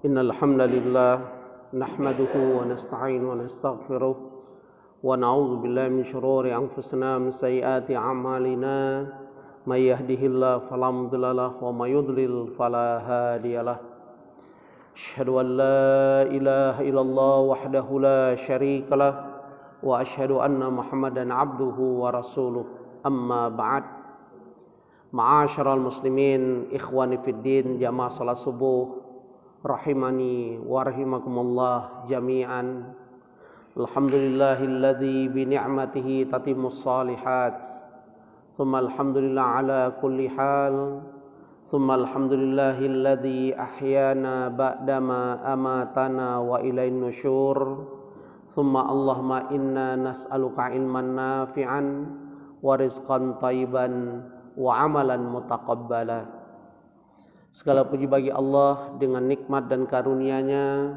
Innal hamdalillah nahmaduhu wa nasta'inu wa nastaghfiruh wa na'udzu billahi min shururi anfusina min sayyiati a'malina may yahdihillahu fala mudilla lahu wa may yudlil fala hadiyalah. Asyhadu an la ilaha illallah wahdahu la syarika lah wa asyhadu anna Muhammadan abduhu wa rasuluh. Amma ba'd. Ma'asyiral muslimin, ikhwani fid din, jamaah salat subuh rahimani wa rahimakumullah jami'an. Alhamdulillahilladzi bi ni'matihi tatimmus shalihat. Tsumma alhamdulillah ala kulli hal. Tsumma alhamdulillahilladzi ahyana ba'dama amatana wa ilain nusyur. Tsumma Allahumma inna nas'aluka ilman nafi'an wa rizqan thayyiban wa amalan mutaqabbala. Segala puji bagi Allah dengan nikmat dan karunia-Nya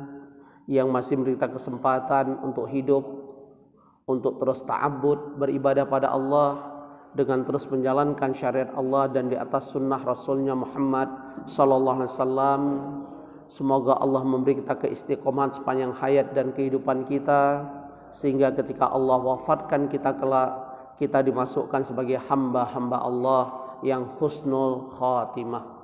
yang masih memberi kita kesempatan untuk hidup, untuk terus ta'abbud, beribadah pada Allah dengan terus menjalankan syariat Allah dan di atas sunnah Rasulnya Muhammad sallallahu alaihi wasallam. Semoga Allah memberi kita keistiqomahan sepanjang hayat dan kehidupan kita, sehingga ketika Allah wafatkan kita kelak, kita dimasukkan sebagai hamba-hamba Allah yang husnul khatimah.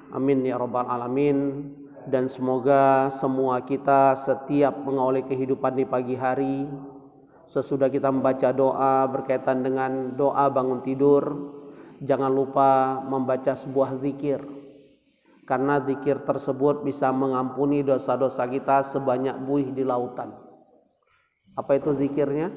Amin ya rabbal alamin. Dan semoga semua kita setiap mengawali kehidupan di pagi hari, sesudah kita membaca doa berkaitan dengan doa bangun tidur, jangan lupa membaca sebuah zikir, karena zikir tersebut bisa mengampuni dosa-dosa kita sebanyak buih di lautan. Apa itu zikirnya?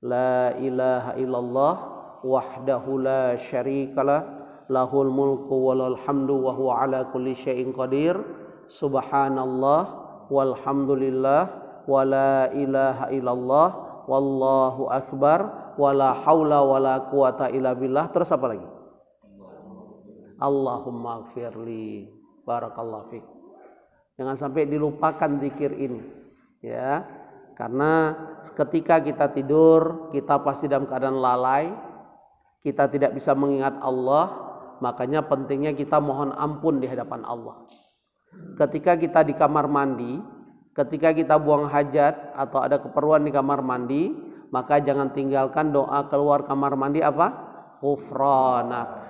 La ilaha illallah wahdahu la syarikalah lahul mulku walal hamdu wa huwa ala kulli syai'in qadir. Subhanallah walhamdulillah wa la ilaha illallah wallahu akbar wa la haula wa la quwata illa billah. Terus apa lagi? Allahumma ighfirli. Barakallahu fiik. Jangan sampai dilupakan zikir ini, ya. Karena ketika kita tidur, kita pasti dalam keadaan lalai, kita tidak bisa mengingat Allah, makanya pentingnya kita mohon ampun di hadapan Allah. Ketika kita di kamar mandi, ketika kita buang hajat atau ada keperluan di kamar mandi, maka jangan tinggalkan doa keluar kamar mandi apa? Ghufranak.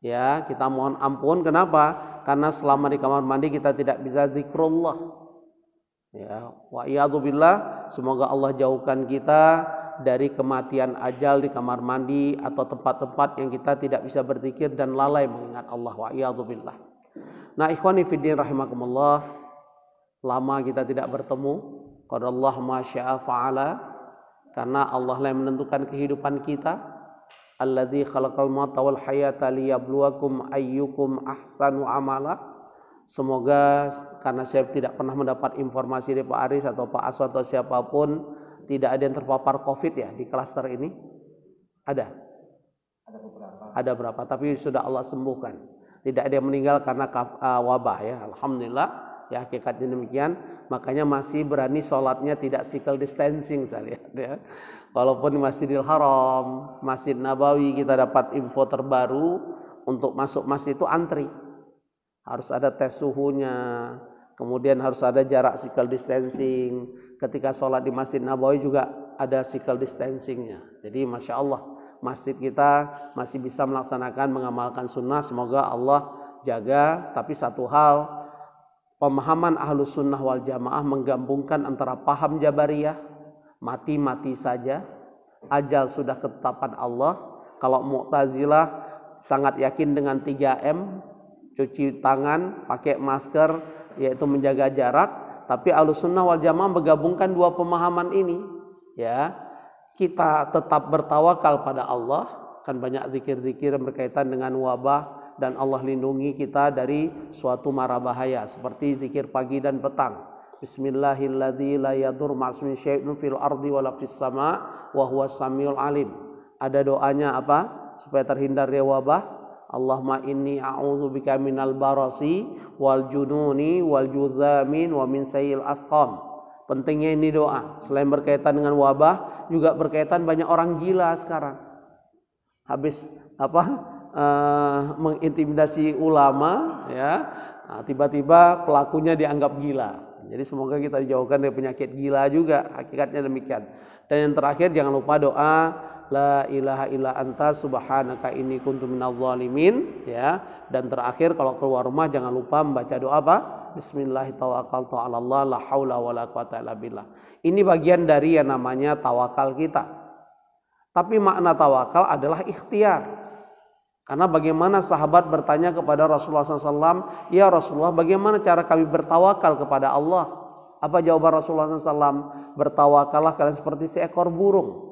Ya, kita mohon ampun. Kenapa? Karena selama di kamar mandi kita tidak bisa zikrullah. Ya, wa iyadzubillah, semoga Allah jauhkan kita dari kematian ajal di kamar mandi atau tempat-tempat yang kita tidak bisa berzikir dan lalai mengingat Allah. Wa iyadzubillah. Nah, ikhwani fiddin rahimakumullah, lama kita tidak bertemu. Qadarullah ma syaa fa'ala, karena Allah lah yang menentukan kehidupan kita. Alladzi khalaqal mauta wal hayata liyabluwakum ayyukum ahsanu amala. Semoga, karena saya tidak pernah mendapat informasi dari Pak Aris atau Pak Aswad atau siapapun, tidak ada yang terpapar COVID ya di klaster ini. Ada? Ada berapa, tapi sudah Allah sembuhkan. Tidak ada yang meninggal karena wabah ya. Alhamdulillah, ya hakikatnya demikian. Makanya masih berani sholatnya tidak physical distancing saya lihat ya. Walaupun di Masjidil Haram, Masjid Nabawi kita dapat info terbaru, untuk masuk masjid itu antri. Harus ada tes suhunya, kemudian harus ada jarak physical distancing. Ketika sholat di Masjid Nabawi juga ada physical distancingnya. Jadi Masya Allah, masjid kita masih bisa melaksanakan, mengamalkan sunnah. Semoga Allah jaga. Tapi satu hal, pemahaman ahlus sunnah wal jamaah menggabungkan antara paham Jabariyah, mati-mati saja, ajal sudah ketetapan Allah. Kalau Mu'tazilah sangat yakin dengan 3M, cuci tangan, pakai masker, yaitu menjaga jarak. Tapi Ahlussunnah wal Jamaah menggabungkan dua pemahaman ini. Ya, kita tetap bertawakal pada Allah, kan banyak zikir-zikir berkaitan dengan wabah dan Allah lindungi kita dari suatu mara bahaya, seperti zikir pagi dan petang. Bismillahilladzi la yadur ma'asmin syai'un fil ardi wala fis sama' wa huwas samiul alim. Ada doanya apa? Supaya terhindar dari wabah. Allahumma inni a'udzubika minal barasi wal jununi wal judzamin wa min sayil asqam. Pentingnya ini doa. Selain berkaitan dengan wabah, juga berkaitan banyak orang gila sekarang. Habis mengintimidasi ulama, ya, Nah, tiba-tiba pelakunya dianggap gila. Jadi semoga kita dijauhkan dari penyakit gila juga, hakikatnya demikian. Dan yang terakhir jangan lupa doa la ilaha illa anta subhanaka inni kuntu minadz zalimin, ya. Dan terakhir kalau keluar rumah jangan lupa membaca doa apa? Bismillahirrahmanirrahim, tawakkaltu 'alallah la haula wala quwata illa billah. Ini bagian dari yang namanya tawakal kita. Tapi makna tawakal adalah ikhtiar. Karena bagaimana sahabat bertanya kepada Rasulullah SAW, ya Rasulullah, bagaimana cara kami bertawakal kepada Allah? Apa jawaban Rasulullah SAW? Bertawakallah kalian seperti seekor burung.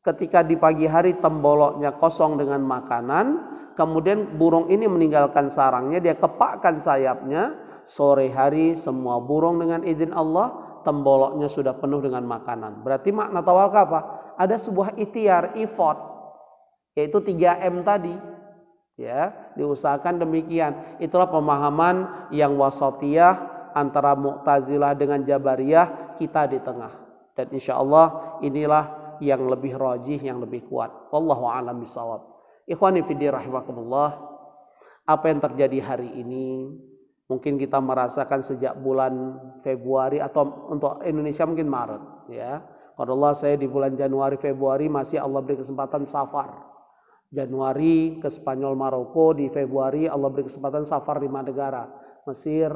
Ketika di pagi hari temboloknya kosong dengan makanan, kemudian burung ini meninggalkan sarangnya, dia kepakkan sayapnya, sore hari semua burung dengan izin Allah, temboloknya sudah penuh dengan makanan. Berarti makna tawakal apa? Ada sebuah ikhtiar, effort, yaitu 3M tadi. Ya, diusahakan demikian. Itulah pemahaman yang wasatiyah antara Mu'tazilah dengan Jabariyah, kita di tengah. Dan insya Allah inilah yang lebih rajih, yang lebih kuat. Wallahu a'lam bishawab. Ikhwani fiddin rahimakumullah. Apa yang terjadi hari ini mungkin kita merasakan sejak bulan Februari atau untuk Indonesia mungkin Maret, ya. Kalau Allah, saya di bulan Januari Februari masih Allah beri kesempatan safar. Januari ke Spanyol, Maroko, di Februari Allah beri kesempatan safar 5 negara, Mesir,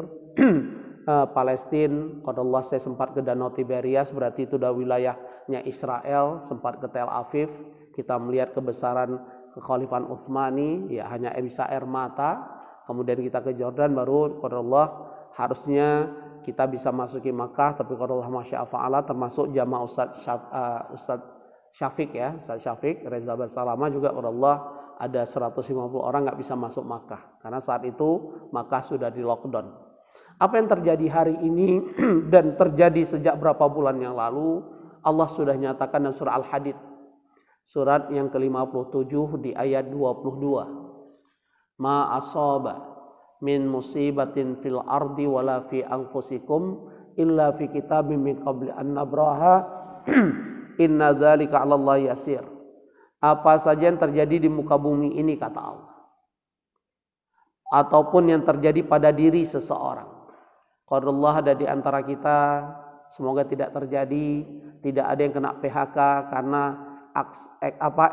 Palestina. Qadarullah saya sempat ke Danau Tiberias, berarti itu udah wilayahnya Israel, sempat ke Tel Aviv, kita melihat kebesaran kekhalifahan Utsmani, ya hanya bisa air mata. Kemudian kita ke Jordan, baru qadarullah harusnya kita bisa masuki Makkah, tapi qadarullah masya'afa'ala termasuk jamaah Ustadz Syafiq, ya, Ustaz Syafiq Reza Basalama juga Allah ada 150 orang nggak bisa masuk Makkah karena saat itu Makkah sudah di lockdown. Apa yang terjadi hari ini dan terjadi sejak berapa bulan yang lalu, Allah sudah nyatakan dalam surah Al-Hadid, surat yang ke-57 di ayat 22. Ma asaba min musibatin fil ardi wala fi anfusikum illa fi kitabim min qabli an nabraha inna dzalika 'alallahi yasir. Apa saja yang terjadi di muka bumi ini, kata Allah, ataupun yang terjadi pada diri seseorang, qadarullah ada di antara kita, semoga tidak terjadi, tidak ada yang kena PHK karena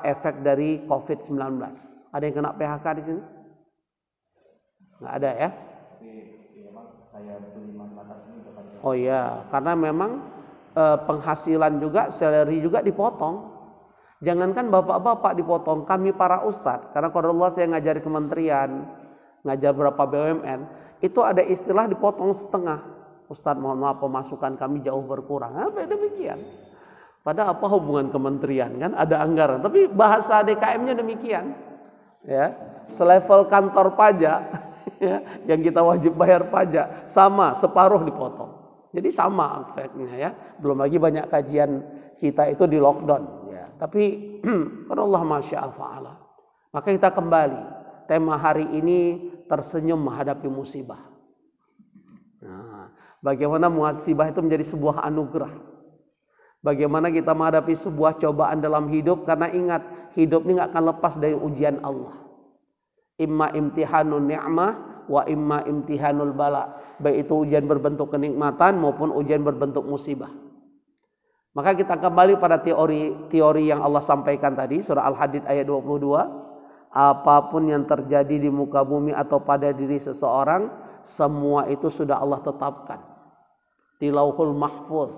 efek dari COVID-19. Ada yang kena PHK di sini? Nggak ada, ya? Oh iya, karena memang penghasilan juga, salary juga dipotong. Jangankan bapak-bapak dipotong, kami para ustadz, karena qadarullah saya ngajar kementerian, ngajar berapa BUMN, itu ada istilah dipotong setengah. Ustadz mohon maaf pemasukan kami jauh berkurang. Apa demikian? Padahal apa hubungan kementerian, kan ada anggaran, tapi bahasa DKM-nya demikian. Ya, selevel kantor pajak ya, yang kita wajib bayar pajak sama, separuh dipotong. Jadi sama efeknya, ya. Belum lagi banyak kajian kita itu di lockdown, ya. Tapi Allah masya'afa'ala. Maka kita kembali. Tema hari ini tersenyum menghadapi musibah. Nah, bagaimana musibah itu menjadi sebuah anugerah. Bagaimana kita menghadapi sebuah cobaan dalam hidup, karena ingat, hidup ini nggak akan lepas dari ujian Allah. Imma imtihanun ni'mah wa imma imtihanul bala, baik itu ujian berbentuk kenikmatan maupun ujian berbentuk musibah. Maka kita kembali pada teori yang Allah sampaikan tadi, surah Al-Hadid ayat 22. Apapun yang terjadi di muka bumi atau pada diri seseorang, semua itu sudah Allah tetapkan di Lauhul Mahfuz.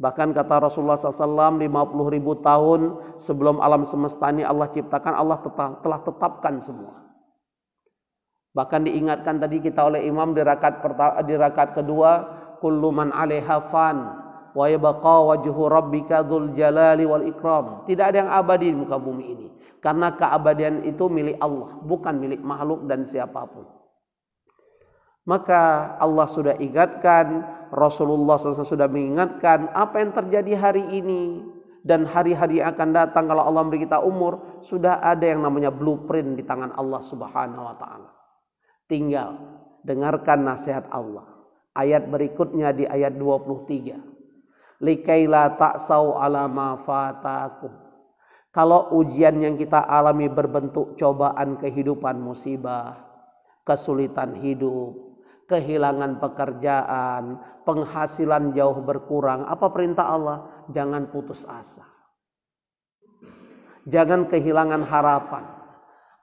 Bahkan kata Rasulullah SAW, 50.000 tahun sebelum alam semesta ini Allah ciptakan, Allah telah tetapkan semua. Bahkan diingatkan tadi kita oleh imam di rakaat kedua, kullu man 'alaiha fan wa yabqa wajhu rabbika dzul jalali wal ikram. Tidak ada yang abadi di muka bumi ini, karena keabadian itu milik Allah, bukan milik makhluk dan siapapun. Maka Allah sudah ingatkan, Rasulullah SAW sudah mengingatkan apa yang terjadi hari ini dan hari-hari yang akan datang. Kalau Allah memberi kita umur, sudah ada yang namanya blueprint di tangan Allah Subhanahu wa ta'ala. Tinggal dengarkan nasihat Allah. Ayat berikutnya di ayat 23. Likaila ta'sau ala ma fatakum. Kalau ujian yang kita alami berbentuk cobaan kehidupan, musibah, kesulitan hidup, kehilangan pekerjaan, penghasilan jauh berkurang. Apa perintah Allah? Jangan putus asa. Jangan kehilangan harapan.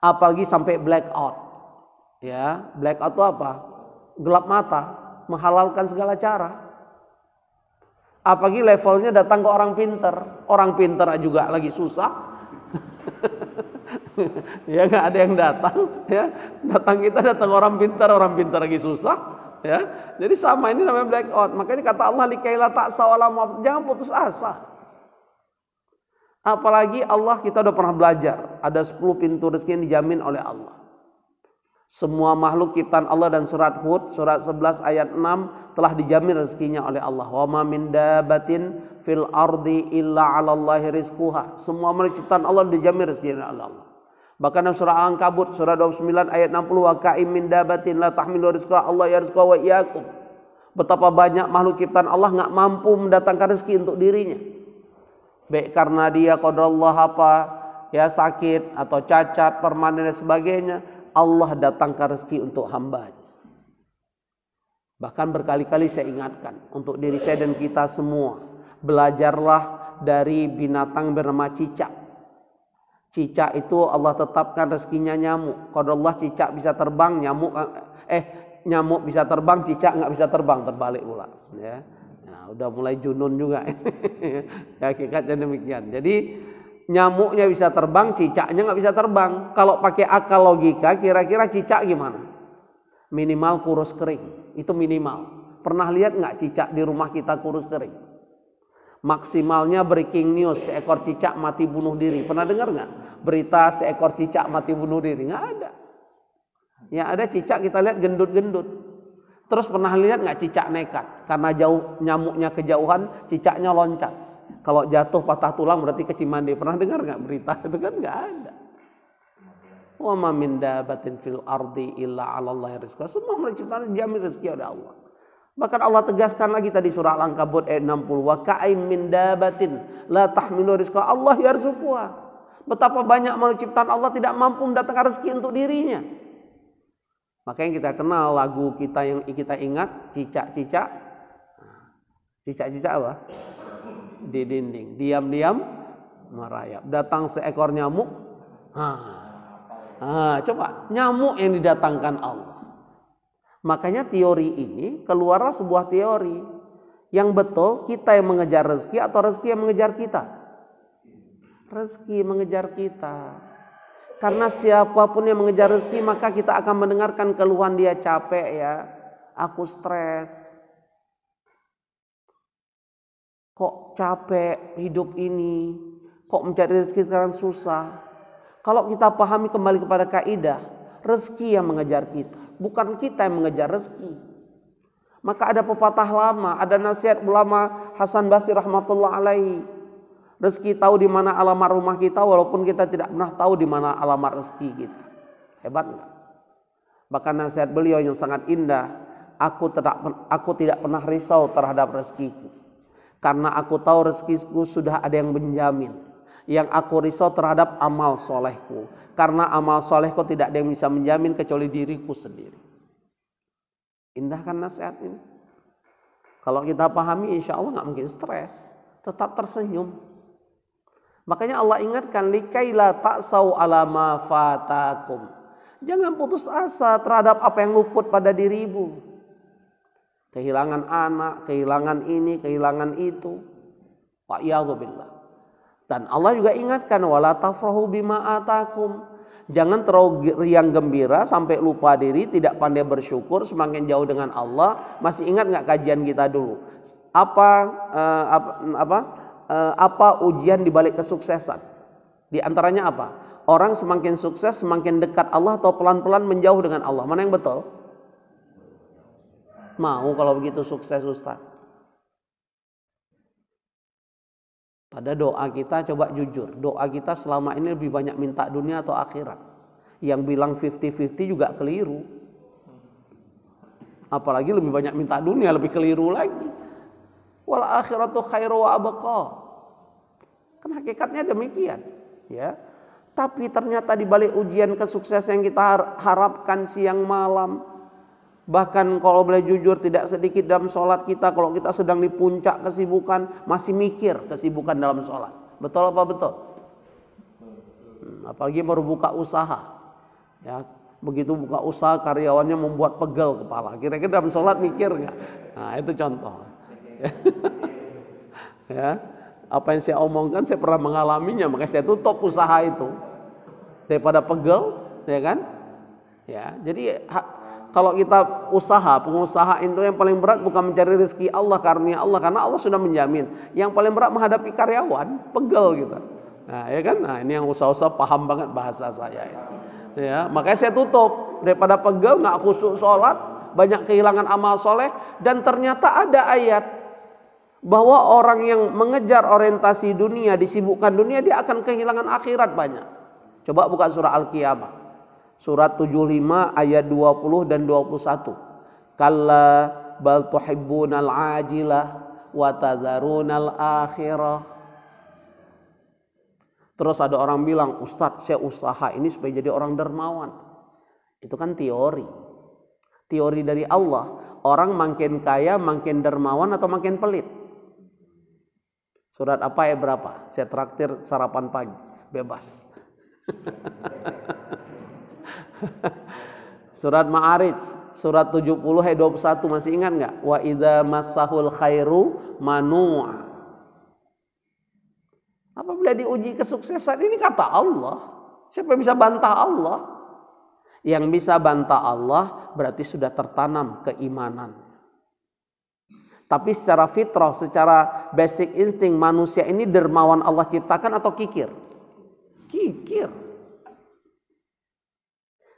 Apalagi sampai blackout. Ya, blackout itu apa? Gelap mata, menghalalkan segala cara. Apalagi levelnya datang ke orang pinter. Orang pinter juga lagi susah. Ya nggak ada yang datang. Ya, datang orang pinter lagi susah. Ya, jadi sama ini namanya blackout. Makanya kata Allah likaila ta'saw ala ma, jangan putus asa. Apalagi Allah, kita udah pernah belajar, ada 10 pintu rezeki yang dijamin oleh Allah. Semua makhluk ciptaan Allah, dan surat Hud surat 11 ayat 6 telah dijamin rezekinya oleh Allah. Wa ma min dabatin fil ardi illa 'alallahi rizquha. Semua makhluk ciptaan Allah dijamin rezekinya oleh Allah. Bahkan dalam surah Al-Ankabut surah 29 ayat 60, wa ka'im min dabatin la tahmilu rizqaha Allah yarzuquha wa iyyakum. Betapa banyak makhluk ciptaan Allah enggak mampu mendatangkan rezeki untuk dirinya. Baik karena dia qadarullah apa ya, sakit atau cacat permanen dan sebagainya, Allah datangkan rezeki untuk hamba. Bahkan berkali-kali saya ingatkan untuk diri saya dan kita semua, belajarlah dari binatang bernama cicak. Cicak itu Allah tetapkan rezekinya nyamuk. Qadarullah cicak bisa terbang, nyamuk bisa terbang, cicak nggak bisa terbang, terbalik pula. Ya, nah, udah mulai junun juga. Ya, hakikatnya demikian. Jadi nyamuknya bisa terbang, cicaknya nggak bisa terbang. Kalau pakai akal logika, kira-kira cicak gimana? Minimal kurus kering, itu minimal. Pernah lihat nggak cicak di rumah kita kurus kering? Maksimalnya breaking news, seekor cicak mati bunuh diri. Pernah dengar nggak berita seekor cicak mati bunuh diri? Nggak ada. Ya ada cicak kita lihat gendut-gendut. Terus pernah lihat nggak cicak nekat? Karena jauh nyamuknya kejauhan, cicaknya loncat. Kalau jatuh patah tulang berarti kecimandi. Pernah dengar nggak berita? Itu kan nggak ada. Wa ma min dabatin fil ardi illa 'alallahi rizquha. Semua menciptakan dijamin rezeki oleh Allah. Bahkan Allah tegaskan lagi tadi surah Al-Ankabut ayat 60, wa ka'im min dabatin la tahmilu rizqaha Allah yarzuquha. Betapa banyak makhluk ciptaan Allah tidak mampu mendatangkan rezeki untuk dirinya. Makanya kita kenal lagu kita yang kita ingat, cicak-cicak. Cicak-cicak apa? Di dinding, diam-diam merayap. Datang seekor nyamuk. Coba nyamuk yang didatangkan Allah. Makanya teori ini keluarlah sebuah teori yang betul, kita yang mengejar rezeki atau rezeki yang mengejar kita? Rezeki mengejar kita. Karena siapapun yang mengejar rezeki maka kita akan mendengarkan keluhan dia, capek ya, aku stres. Kok capek hidup ini, kok mencari rezeki sekarang susah. Kalau kita pahami kembali kepada kaidah, rezeki yang mengejar kita, bukan kita yang mengejar rezeki. Maka ada pepatah lama, ada nasihat ulama Hasan Basri rahmatullah alaihi. Rezeki tahu di mana alamat rumah kita walaupun kita tidak pernah tahu di mana alamat rezeki kita. Hebat enggak? Bahkan nasihat beliau yang sangat indah, aku tidak pernah risau terhadap rezekiku. Karena aku tahu rezekiku sudah ada yang menjamin. Yang aku risau terhadap amal solehku. Karena amal solehku tidak ada yang bisa menjamin kecuali diriku sendiri. Indah kan nasihat ini? Kalau kita pahami insya Allah gak mungkin stres. Tetap tersenyum. Makanya Allah ingatkan, likaila ta'saw ala ma fatakum. Jangan putus asa terhadap apa yang luput pada dirimu. Kehilangan anak, kehilangan ini, kehilangan itu. Wa'iyadzubillah. Dan Allah juga ingatkan, wala tafrahu bima atakum. Jangan terlalu riang gembira sampai lupa diri, tidak pandai bersyukur, semakin jauh dengan Allah. Masih ingat nggak kajian kita dulu? Apa ujian di balik kesuksesan? Di antaranya apa? Orang semakin sukses, semakin dekat Allah atau pelan-pelan menjauh dengan Allah? Mana yang betul? Mau kalau begitu sukses Ustaz? Pada doa kita coba jujur, doa kita selama ini lebih banyak minta dunia atau akhirat? Yang bilang 50-50 juga keliru. Apalagi lebih banyak minta dunia, lebih keliru lagi. Wal akhiratu khairu wa abqa. Kan hakikatnya demikian, ya. Tapi ternyata di balik ujian kesuksesan yang kita harapkan siang malam, Bahkan kalau boleh jujur tidak sedikit dalam sholat kita, kalau kita sedang di puncak kesibukan, masih mikir kesibukan dalam sholat. Betul apa betul? Apalagi baru buka usaha. Ya, begitu buka usaha karyawannya membuat pegel kepala. Kira-kira dalam sholat mikir nggak? Nah itu contoh. Ya, apa yang saya omongkan saya pernah mengalaminya, makanya saya tutup usaha itu daripada pegel, ya kan? Ya, jadi kalau kita pengusaha itu yang paling berat bukan mencari rezeki Allah, karunia Allah, karena Allah sudah menjamin. Yang paling berat menghadapi karyawan, pegel gitu. Nah, ya kan? Nah, ini yang usaha-usaha paham banget bahasa saya ini. Ya, makanya saya tutup daripada pegel, nggak khusyuk sholat, banyak kehilangan amal soleh, dan ternyata ada ayat bahwa orang yang mengejar orientasi dunia, disibukkan dunia, dia akan kehilangan akhirat banyak. Coba buka surah Al-Qiyamah. Surat 75 ayat 20 dan 21. Kalla bal tuhibbunal ajilah wa tadharunal akhirah. Terus ada orang bilang, Ustadz saya usaha ini supaya jadi orang dermawan. Itu kan teori. Teori dari Allah. Orang makin kaya, makin dermawan atau makin pelit? Surat apa ayat berapa? Saya traktir sarapan pagi, bebas. Surat Ma'arij, surat 70 ayat 21, masih ingat nggak? Wa idza massahul khairu manu'a. Apabila diuji kesuksesan, ini kata Allah. Siapa yang bisa bantah Allah? Yang bisa bantah Allah berarti sudah tertanam keimanan. Tapi secara fitrah, secara basic insting manusia ini dermawan Allah ciptakan atau kikir? Kikir.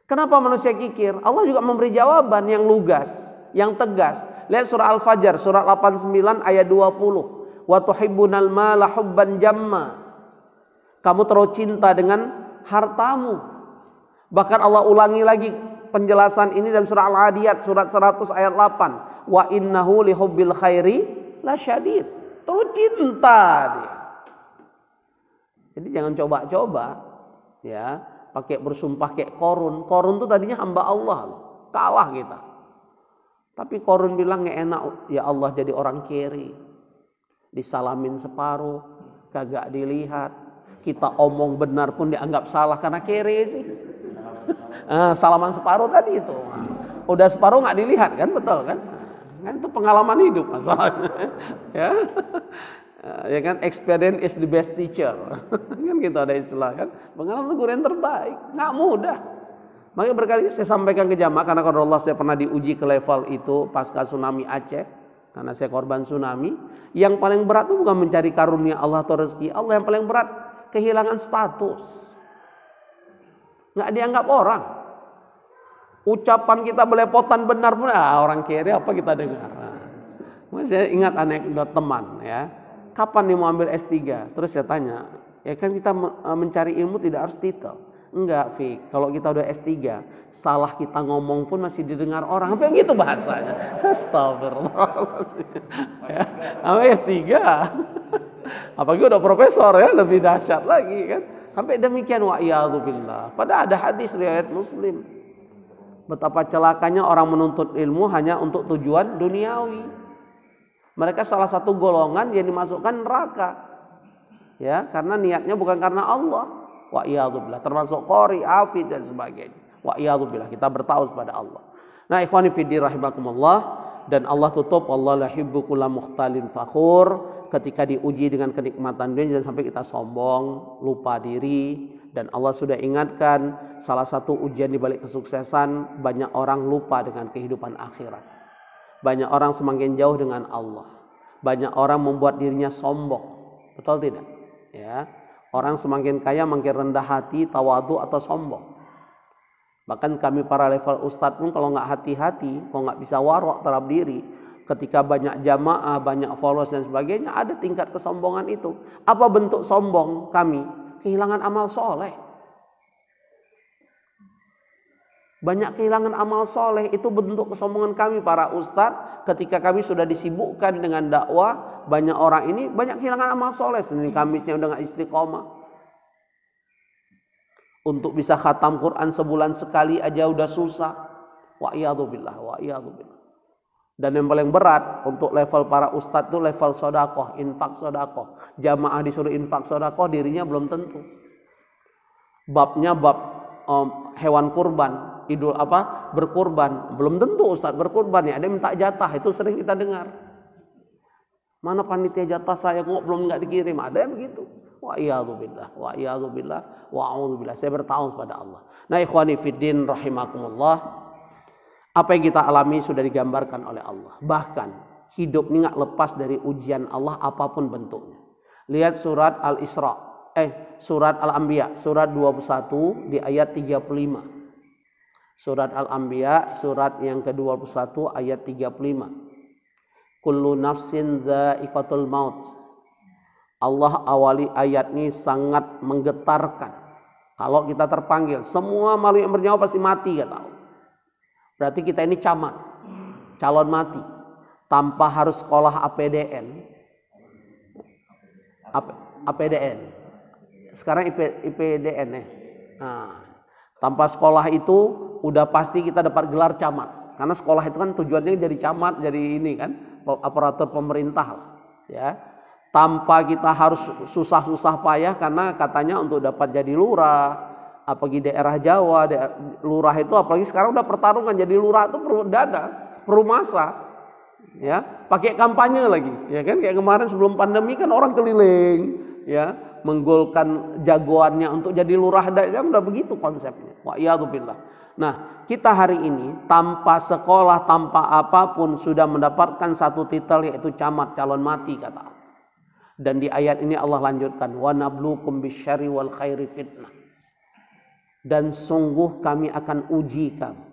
Kenapa manusia kikir? Allah juga memberi jawaban yang lugas, yang tegas. Lihat surah Al-Fajr, surah 89 ayat 20. Wa tuhibbunal mala hubban jamma. Kamu terlalu cinta dengan hartamu. Bahkan Allah ulangi lagi penjelasan ini dalam surah Al-Adiyat surat 100 ayat 8. Wa innahu lihubbil khairi lasyadid. Terlalu cinta dia. Jadi jangan coba-coba ya, pakai bersumpah kayak Korun. Korun itu tadinya hamba Allah loh. Kalah kita. Tapi Korun bilang nggak enak ya Allah jadi orang kiri. Disalamin separuh, kagak dilihat. Kita omong benar pun dianggap salah karena kere sih. Salaman separuh tadi itu. Udah separuh nggak dilihat kan, betul kan? Kan itu pengalaman hidup masalahnya. Ya. Ya kan, experience is the best teacher. Kan gitu ada istilah kan. Pengalaman itu guru yang terbaik, nggak mudah. Makanya berkali saya sampaikan ke jamaah, karena kalau Allah saya pernah diuji ke level itu pasca tsunami Aceh, karena saya korban tsunami. Yang paling berat itu bukan mencari karunia Allah atau rezeki Allah, yang paling berat kehilangan status. Nggak dianggap orang. Ucapan kita belepotan benar pun orang kiri apa kita dengar. Saya ingat anekdot teman ya. Kapan nih mau ambil S3? Terus saya tanya, ya kan kita mencari ilmu tidak harus titel. Enggak, Fik. Kalau kita udah S3, salah kita ngomong pun masih didengar orang. Apa gitu bahasanya? Astagfirullah. Ya, sampai S3. Apalagi udah profesor ya, lebih dahsyat lagi kan. Sampai demikian wa'iyadzubillah. Padahal ada hadis riwayat Muslim. Betapa celakanya orang menuntut ilmu hanya untuk tujuan duniawi. Mereka salah satu golongan yang dimasukkan neraka. Ya, karena niatnya bukan karena Allah. Wa'iyadzubillah. Termasuk qori, hafid dan sebagainya. Wa'iyadzubillah. Kita bertaus pada Allah. Nah, ikhwani fiddin rahimakumullah. Dan Allah tutup, Allah la yuhibbu kulla mukhtalin fakhur. Ketika diuji dengan kenikmatan dunia, jangan sampai kita sombong, lupa diri. Dan Allah sudah ingatkan, salah satu ujian di balik kesuksesan, banyak orang lupa dengan kehidupan akhirat. Banyak orang semakin jauh dengan Allah. Banyak orang membuat dirinya sombong. Betul tidak? Ya. Orang semakin kaya makin rendah hati, tawadu atau sombong. Bahkan kami para level ustadz pun kalau nggak hati-hati, kalau nggak bisa warok terhadap diri, ketika banyak jamaah, banyak followers dan sebagainya, ada tingkat kesombongan itu. Apa bentuk sombong kami? Kehilangan amal soleh. Banyak kehilangan amal soleh, itu bentuk kesombongan kami para ustadz. Ketika kami sudah disibukkan dengan dakwah, banyak orang ini banyak kehilangan amal soleh. Senin Kamisnya udah gak istiqomah. Untuk bisa khatam Quran sebulan sekali aja udah susah. Wa iyadzubillah, wa iyadzubillah. Dan yang paling berat untuk level para ustadz itu level sodakoh, infak sodakoh. Jamaah disuruh infak sodakoh, dirinya belum tentu. Babnya bab hewan kurban, berkurban, belum tentu ustadz berkurban ya. Ada yang minta jatah, itu sering kita dengar. Mana panitia jatah saya kok belum nggak dikirim, ada yang begitu. Wa iyadzubillah, wa iyadzubillah, wa a'udzubillah. Saya bertawaf pada Allah. Nah, ikhwani fiddin rahimakumullah, apa yang kita alami sudah digambarkan oleh Allah. Bahkan hidup ini nggak lepas dari ujian Allah apapun bentuknya. Lihat surat surat Al-Anbiya, surat 21 di ayat 35. Surat Al-Anbiya, surat yang ke-21 ayat 35. Kullu nafsin dha'iqatul maut. Allah awali ayat ini sangat menggetarkan. Kalau kita terpanggil, semua makhluk yang bernyawa pasti mati, kata Allah. Berarti kita ini camat, calon mati, tanpa harus sekolah APDN. Sekarang IPDN ya. Nah, tanpa sekolah itu udah pasti kita dapat gelar camat. Karena sekolah itu kan tujuannya jadi camat, jadi ini kan aparatur pemerintah lah, ya. Tanpa kita harus susah-susah payah, karena katanya untuk dapat jadi lurah, apalagi daerah Jawa, lurah itu apalagi sekarang udah pertarungan, jadi lurah itu perlu dana, perlu masa, ya, pakai kampanye lagi, ya kan, kayak kemarin sebelum pandemi kan orang keliling, ya, menggolkan jagoannya untuk jadi lurah, kan udah begitu konsepnya. Wa iyadzubillah. Nah, kita hari ini tanpa sekolah, tanpa apapun sudah mendapatkan satu titel, yaitu camat, calon mati, kata Allah. Dan di ayat ini Allah lanjutkan, wa nabluukum bisyarri wal khairi fitnah. Dan sungguh kami akan uji kamu,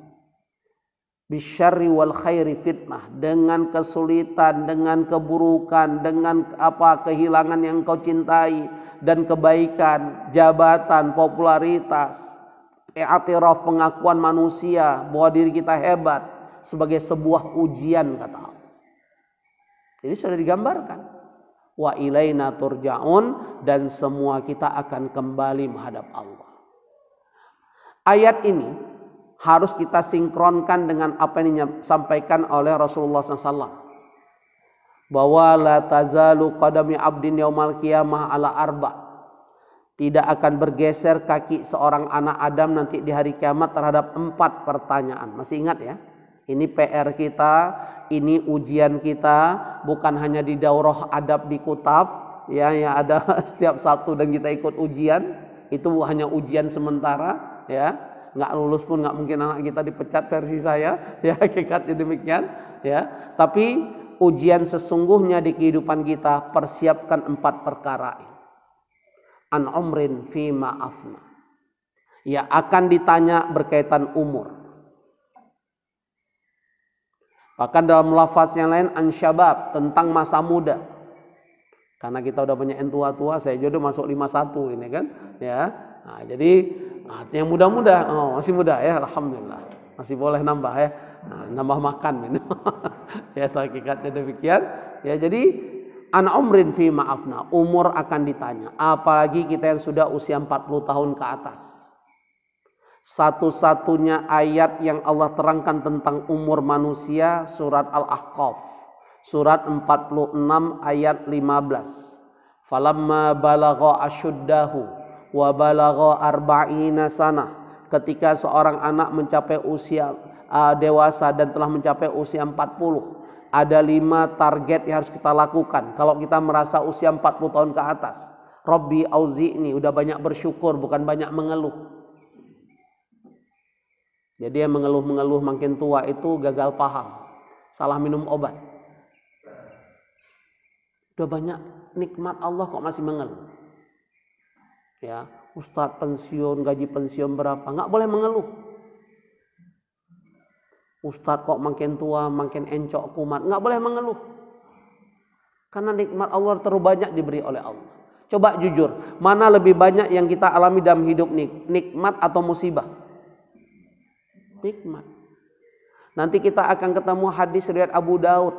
bisyarri wal khairi fitnah, dengan kesulitan, dengan keburukan, dengan kehilangan yang kau cintai, dan kebaikan, jabatan, popularitas, i'tiraf, pengakuan manusia bahwa diri kita hebat, sebagai sebuah ujian, kata Allah. Jadi sudah digambarkan, wa ilaina turja'un, dan semua kita akan kembali menghadap Allah. Ayat ini harus kita sinkronkan dengan apa yang disampaikan oleh Rasulullah SAW, bahwa la tazalu qadami abdin yaumal qiyamah ala arba'. Tidak akan bergeser kaki seorang anak Adam nanti di hari kiamat terhadap 4 pertanyaan. Masih ingat ya? Ini PR kita, ini ujian kita, bukan hanya di daurah adab di Kutab, ya, yang ada setiap Sabtu dan kita ikut ujian. Itu hanya ujian sementara, ya. Nggak lulus pun nggak mungkin anak kita dipecat, versi saya, ya, hakikatnya demikian, ya. Tapi ujian sesungguhnya di kehidupan kita, persiapkan 4 perkara ini. An umrin fima afna, ya, akan ditanya berkaitan umur. Bahkan dalam lafaz yang lain, an syabab, tentang masa muda. Karena kita udah banyak yang tua-tua, saya jodoh masuk 51 ini kan, ya. Nah, jadi yang muda-muda, masih muda ya, alhamdulillah, masih boleh nambah ya, nambah makan ini. Ya, hakikatnya demikian. Ya, jadi an umrin fi ma'afna, umur akan ditanya. Apalagi kita yang sudah usia 40 tahun ke atas. Satu-satunya ayat yang Allah terangkan tentang umur manusia, surat Al-Ahqaf, surat 46 ayat 15. Falamma balagha asyuddahu wa balagha arba'ina sanah. Ketika seorang anak mencapai usia dewasa dan telah mencapai usia 40, ada 5 target yang harus kita lakukan kalau kita merasa usia 40 tahun ke atas. Rabbi auzi'ni, udah banyak bersyukur, bukan banyak mengeluh. Jadi yang mengeluh-mengeluh makin tua itu gagal paham, salah minum obat. Udah banyak nikmat Allah kok masih mengeluh. Ya, Ustadz pensiun, gaji pensiun berapa, nggak boleh mengeluh. Ustadz kok makin tua, makin encok kumat, nggak boleh mengeluh. Karena nikmat Allah terlalu banyak diberi oleh Allah. Coba jujur, mana lebih banyak yang kita alami dalam hidup nih, nikmat atau musibah? Nikmat. Nanti kita akan ketemu hadis riwayat Abu Daud.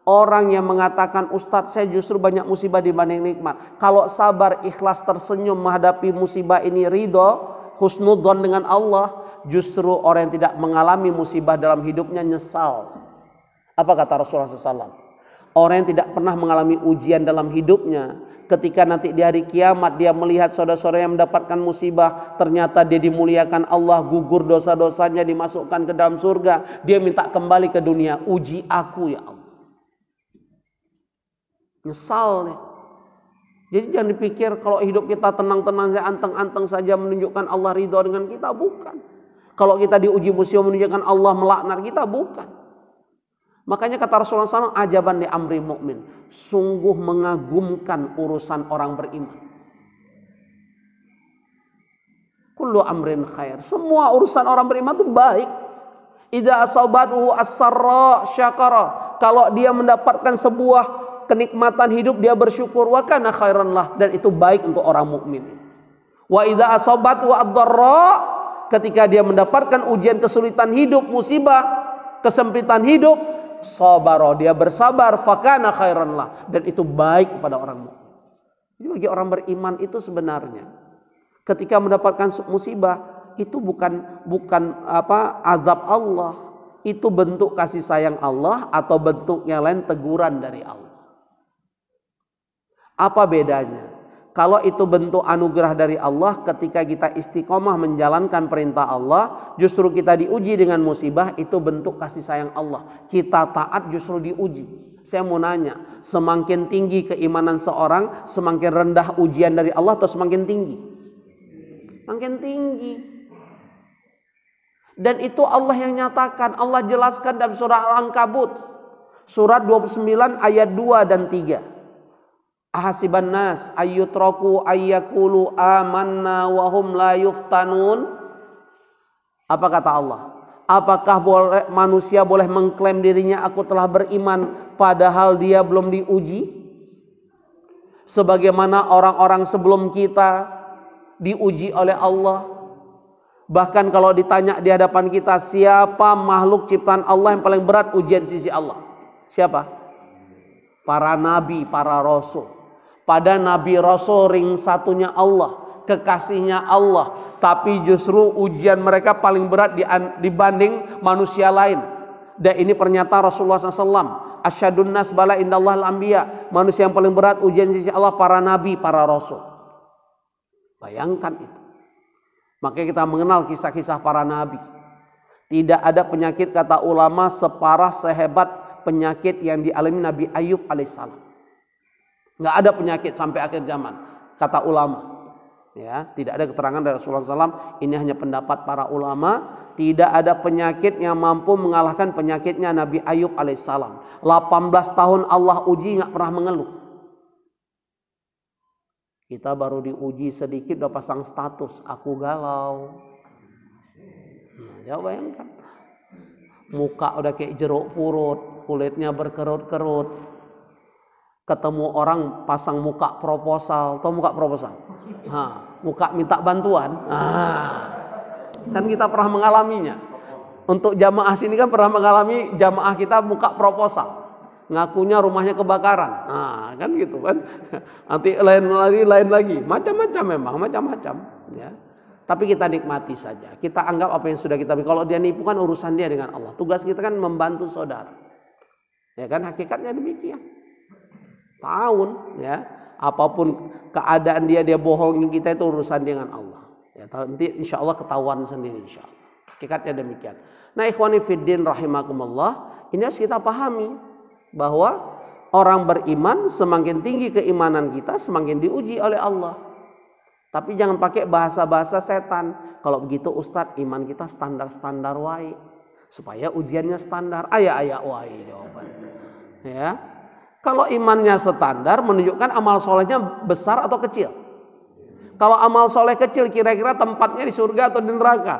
Orang yang mengatakan, Ustadz saya justru banyak musibah dibanding nikmat. Kalau sabar, ikhlas, tersenyum menghadapi musibah ini, ridho, husnudzon dengan Allah. Justru orang yang tidak mengalami musibah dalam hidupnya nyesal. Apa kata Rasulullah SAW? Orang yang tidak pernah mengalami ujian dalam hidupnya, ketika nanti di hari kiamat dia melihat saudara-saudara yang mendapatkan musibah, ternyata dia dimuliakan Allah, gugur dosa-dosanya, dimasukkan ke dalam surga, dia minta kembali ke dunia, uji aku ya Allah. Nyesal nih. Jadi jangan dipikir kalau hidup kita tenang-tenang saja, anteng-anteng saja menunjukkan Allah ridho dengan kita, bukan. Kalau kita diuji musibah menunjukkan Allah melaknat kita, bukan. Makanya kata Rasulullah SAW, ajaban li amri mu'min, sungguh mengagumkan urusan orang beriman. Kullu amrin khair, semua urusan orang beriman itu baik. Idza asabathu as-sarra syakara, kalau dia mendapatkan sebuah kenikmatan hidup dia bersyukur, wa kana khairan lah, dan itu baik untuk orang mukmin. Wa idza asabathu ad-dharra, ketika dia mendapatkan ujian kesulitan hidup, musibah, kesempitan hidup, sabara, dia bersabar, fakana khairan lah, dan itu baik kepada orang mukmin. Jadi bagi orang beriman itu sebenarnya ketika mendapatkan musibah itu bukan azab Allah, itu bentuk kasih sayang Allah atau bentuknya lain teguran dari Allah. Apa bedanya? Kalau itu bentuk anugerah dari Allah, ketika kita istiqomah menjalankan perintah Allah, justru kita diuji dengan musibah, itu bentuk kasih sayang Allah. Kita taat justru diuji. Saya mau nanya, semakin tinggi keimanan seorang, semakin rendah ujian dari Allah atau semakin tinggi? Makin tinggi. Dan itu Allah yang nyatakan, Allah jelaskan dalam surah Al-Ankabut, surat 29 ayat 2 dan 3. Ahasiban nas ayyutraku ayyakulu amanna wa hum la yuftanun. Apa kata Allah? Apakah manusia boleh mengklaim dirinya aku telah beriman padahal dia belum diuji? Sebagaimana orang-orang sebelum kita diuji oleh Allah. Bahkan kalau ditanya di hadapan kita, siapa makhluk ciptaan Allah yang paling berat ujian sisi Allah? Siapa? Para nabi, para rasul. Pada nabi rasul ring satunya Allah, kekasihnya Allah, tapi justru ujian mereka paling berat dibanding manusia lain. Dan ini pernyataan Rasulullah SAW. Asyadun nas bala indallah al-anbiya. Manusia yang paling berat ujian sisi Allah para nabi, para rasul. Bayangkan itu. Makanya kita mengenal kisah-kisah para nabi. Tidak ada penyakit, kata ulama, separah sehebat penyakit yang dialami Nabi Ayub alaihissalam. Nggak ada penyakit sampai akhir zaman, kata ulama. Ya, tidak ada keterangan dari Rasulullah SAW. Ini hanya pendapat para ulama. Tidak ada penyakit yang mampu mengalahkan penyakitnya Nabi Ayub alaihissalam. 18 tahun Allah uji, nggak pernah mengeluh. Kita baru diuji sedikit udah pasang status, aku galau. Nah, coba bayangkan. Muka udah kayak jeruk purut, kulitnya berkerut-kerut. Ketemu orang pasang muka proposal, atau muka proposal, muka minta bantuan, kan kita pernah mengalaminya. Untuk jamaah sini kan pernah mengalami jamaah kita muka proposal, ngakunya rumahnya kebakaran, kan gitu kan. Nanti lain lagi, macam-macam memang, macam-macam. Ya. Tapi kita nikmati saja, kita anggap apa yang sudah kita. Kalau dia nipu kan urusan dia dengan Allah. Tugas kita kan membantu saudara, ya kan, hakikatnya demikian. Tahun ya, apapun keadaan dia bohongin kita, itu urusan dengan Allah ya, nanti insya Allah ketahuan sendiri, insya Allah. Hakikatnya demikian. Nah ikhwani fiddin rahimakumullah, ini harus kita pahami bahwa orang beriman semakin tinggi keimanan kita semakin diuji oleh Allah. Tapi jangan pakai bahasa-bahasa setan. Kalau begitu Ustadz, iman kita standar-standar wae, supaya ujiannya standar, ayah wae jawaban ya. Kalau imannya standar, menunjukkan amal solehnya besar atau kecil. Kalau amal soleh kecil, kira-kira tempatnya di surga atau di neraka?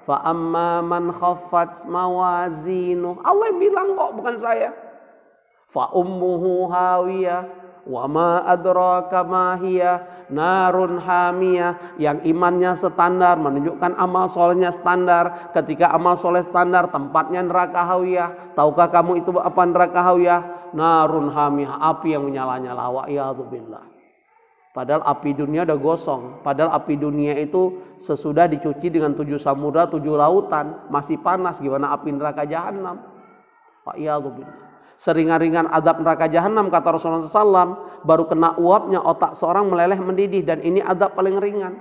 Fa amma man khaffat mawazinu. Allah yang bilang kok, bukan saya. Fa ummuhu hawiyah wa ma adraka ma hiya narun hamiyah. Yang imannya standar menunjukkan amal solehnya standar. Ketika amal soleh standar, tempatnya neraka hawiyah. Tahukah kamu itu apa neraka hawiyah? Narun hamiyah, api yang menyala-nyala. Wa iyadzubillah. Padahal api dunia udah gosong. Padahal api dunia itu sesudah dicuci dengan 7 samudra, 7 lautan, masih panas. Gimana api neraka jahanam? Pak Iyadzubillah. Seringan-ringan azab neraka jahanam kata Rasulullah SAW, baru kena uapnya otak seorang meleleh mendidih, dan ini azab paling ringan.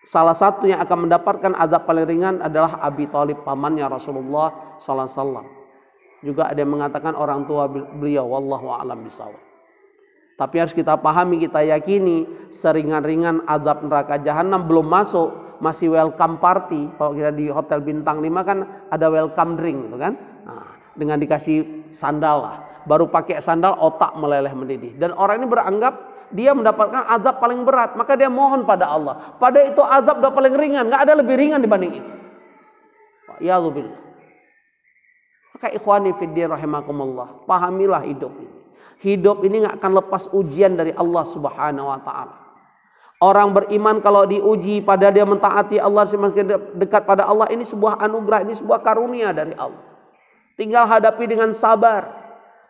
Salah satu yang akan mendapatkan azab paling ringan adalah Abi Thalib, pamannya Rasulullah SAW. Juga ada yang mengatakan orang tua beliau, wallahu a'lam bishawab. Tapi harus kita pahami, kita yakini seringan-ringan azab neraka jahanam belum masuk, masih welcome party. Kalau kita di hotel bintang 5 kan ada welcome drink gitu kan. Nah, dengan dikasih sandal lah, baru pakai sandal otak meleleh mendidih. Dan orang ini beranggap dia mendapatkan azab paling berat, maka dia mohon pada Allah. Pada itu azab udah paling ringan, nggak ada lebih ringan dibanding itu. Ya Allah. Maka ikhwani fiddin rahimakumullah, pahamilah hidup ini. Hidup ini nggak akan lepas ujian dari Allah Subhanahu wa Ta'ala. Orang beriman kalau diuji pada dia mentaati Allah, semakin dekat pada Allah, ini sebuah anugerah, ini sebuah karunia dari Allah. Tinggal hadapi dengan sabar,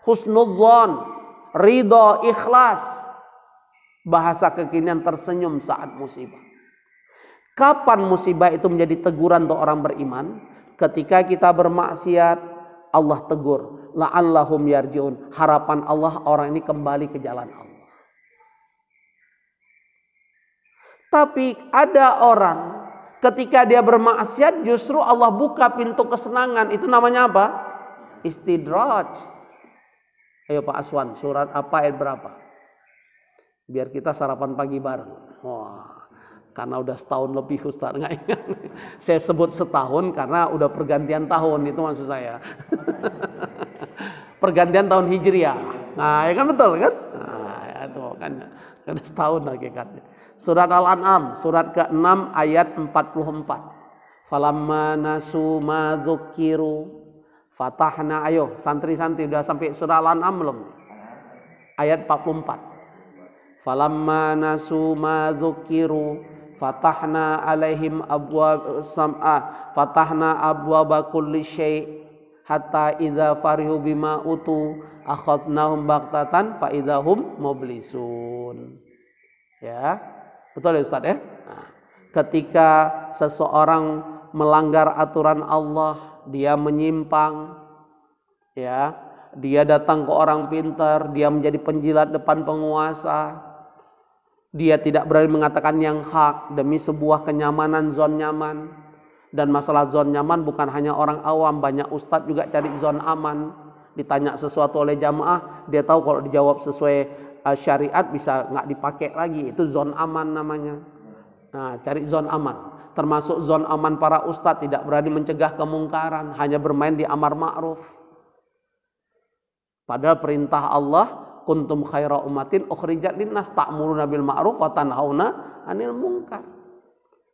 husnudzon, ridho, ikhlas. Bahasa kekinian tersenyum saat musibah. Kapan musibah itu menjadi teguran untuk orang beriman? Ketika kita bermaksiat, Allah tegur. La'allahum yarji'un. Harapan Allah orang ini kembali ke jalan Allah. Tapi ada orang ketika dia bermaksiat justru Allah buka pintu kesenangan. Itu namanya apa? Istidraj. Ayo Pak Aswan, surat apa ayat berapa? Biar kita sarapan pagi bareng. Wah, karena udah setahun lebih Ustaz, nggak ingat. Saya sebut setahun karena udah pergantian tahun, itu maksud saya. Pergantian tahun Hijriah. Nah, ya kan betul kan? Nah, ya itu kan karena setahun hakikatnya. Surat Al-An'am, surat ke-6 ayat 44. Falamma nasu ma dzukiru fatahna, ayo santri-santri udah sampai surah Al-An'am belum? Ayat 44. Falamma nasu ma dzukiru fatahna alaihim abwaab sam'a fatahna abwaaba kulli syai' hatta idza farihu bima utu akhadnahum baghtatan fa idzahum mublisun. Ya, betul ya Ustaz ya? Nah, ketika seseorang melanggar aturan Allah, dia menyimpang, ya, dia datang ke orang pintar, dia menjadi penjilat depan penguasa, dia tidak berani mengatakan yang hak demi sebuah kenyamanan, zon nyaman. Dan masalah zon nyaman bukan hanya orang awam, banyak ustadz juga cari zon aman. Ditanya sesuatu oleh jamaah, dia tahu kalau dijawab sesuai syariat bisa nggak dipakai lagi, itu zon aman namanya. Nah, cari zon aman. Termasuk zon aman para ustadz, tidak berani mencegah kemungkaran, hanya bermain di amar ma'ruf. Padahal perintah Allah, kuntum khaira ummatin ukhrijat linnas ta'muruna bil ma'ruf wa tanhauna 'anil munkar.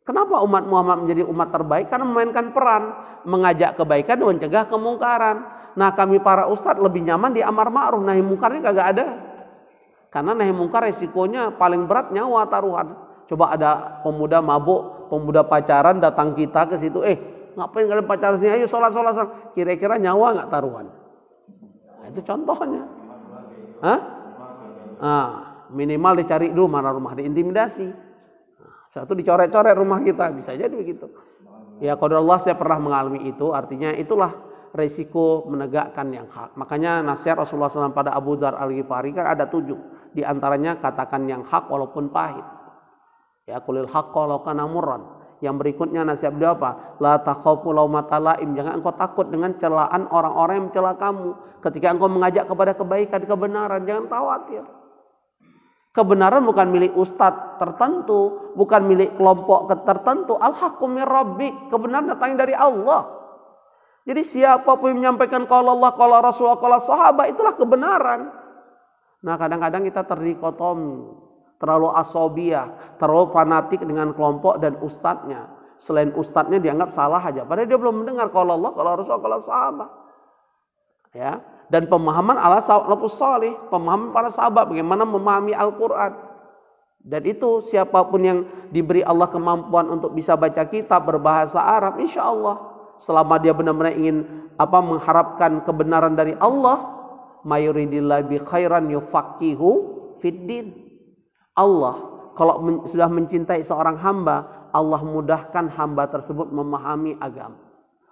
Kenapa umat Muhammad menjadi umat terbaik? Karena memainkan peran mengajak kebaikan dan mencegah kemungkaran. Nah, kami para ustadz lebih nyaman di amar ma'ruf, nahi mungkarnya kagak ada. Karena nahi mungkar resikonya paling berat nyawa taruhan. Coba ada pemuda mabuk, pemuda pacaran datang kita ke situ, ngapain kalian pacaran sini? Ayo sholat. Kira-kira nyawa nggak taruhan? Nah, itu contohnya. Hah? Nah, minimal dicari dulu mana rumah, diintimidasi. Satu dicoret-coret rumah kita, bisa jadi begitu. Ya qadarullah, saya pernah mengalami itu, artinya itulah resiko menegakkan yang hak. Makanya nasihat Rasulullah SAW pada Abu Dzar Al-Ghifari kan ada 7. Di antaranya katakan yang hak walaupun pahit. Ya qulil haqqa law kana murran. Yang berikutnya nasihat beliau apa? La takhafu laumata laim. Jangan engkau takut dengan celaan orang-orang yang mencela kamu. Ketika engkau mengajak kepada kebaikan, kebenaran, jangan khawatir. Kebenaran bukan milik ustadz tertentu, bukan milik kelompok tertentu. Al-haqqu mir rabbik. Kebenaran datang dari Allah. Jadi siapapun yang menyampaikan qala Allah, qala Rasulullah, qala sahabat, itulah kebenaran. Nah, kadang-kadang kita terdikotomi, terlalu asobiyah, terlalu fanatik dengan kelompok dan ustadznya. Selain ustadznya dianggap salah aja, padahal dia belum mendengar qala Allah, qala Rasulullah, qala sahabat. Ya. Dan pemahaman ala salafus salih, pemahaman para sahabat bagaimana memahami Al-Quran. Dan itu siapapun yang diberi Allah kemampuan untuk bisa baca kitab berbahasa Arab, insya Allah selama dia benar-benar ingin mengharapkan kebenaran dari Allah, mayuridillah bi khairan yufaqihu fiddin. Allah kalau sudah mencintai seorang hamba, Allah mudahkan hamba tersebut memahami agama,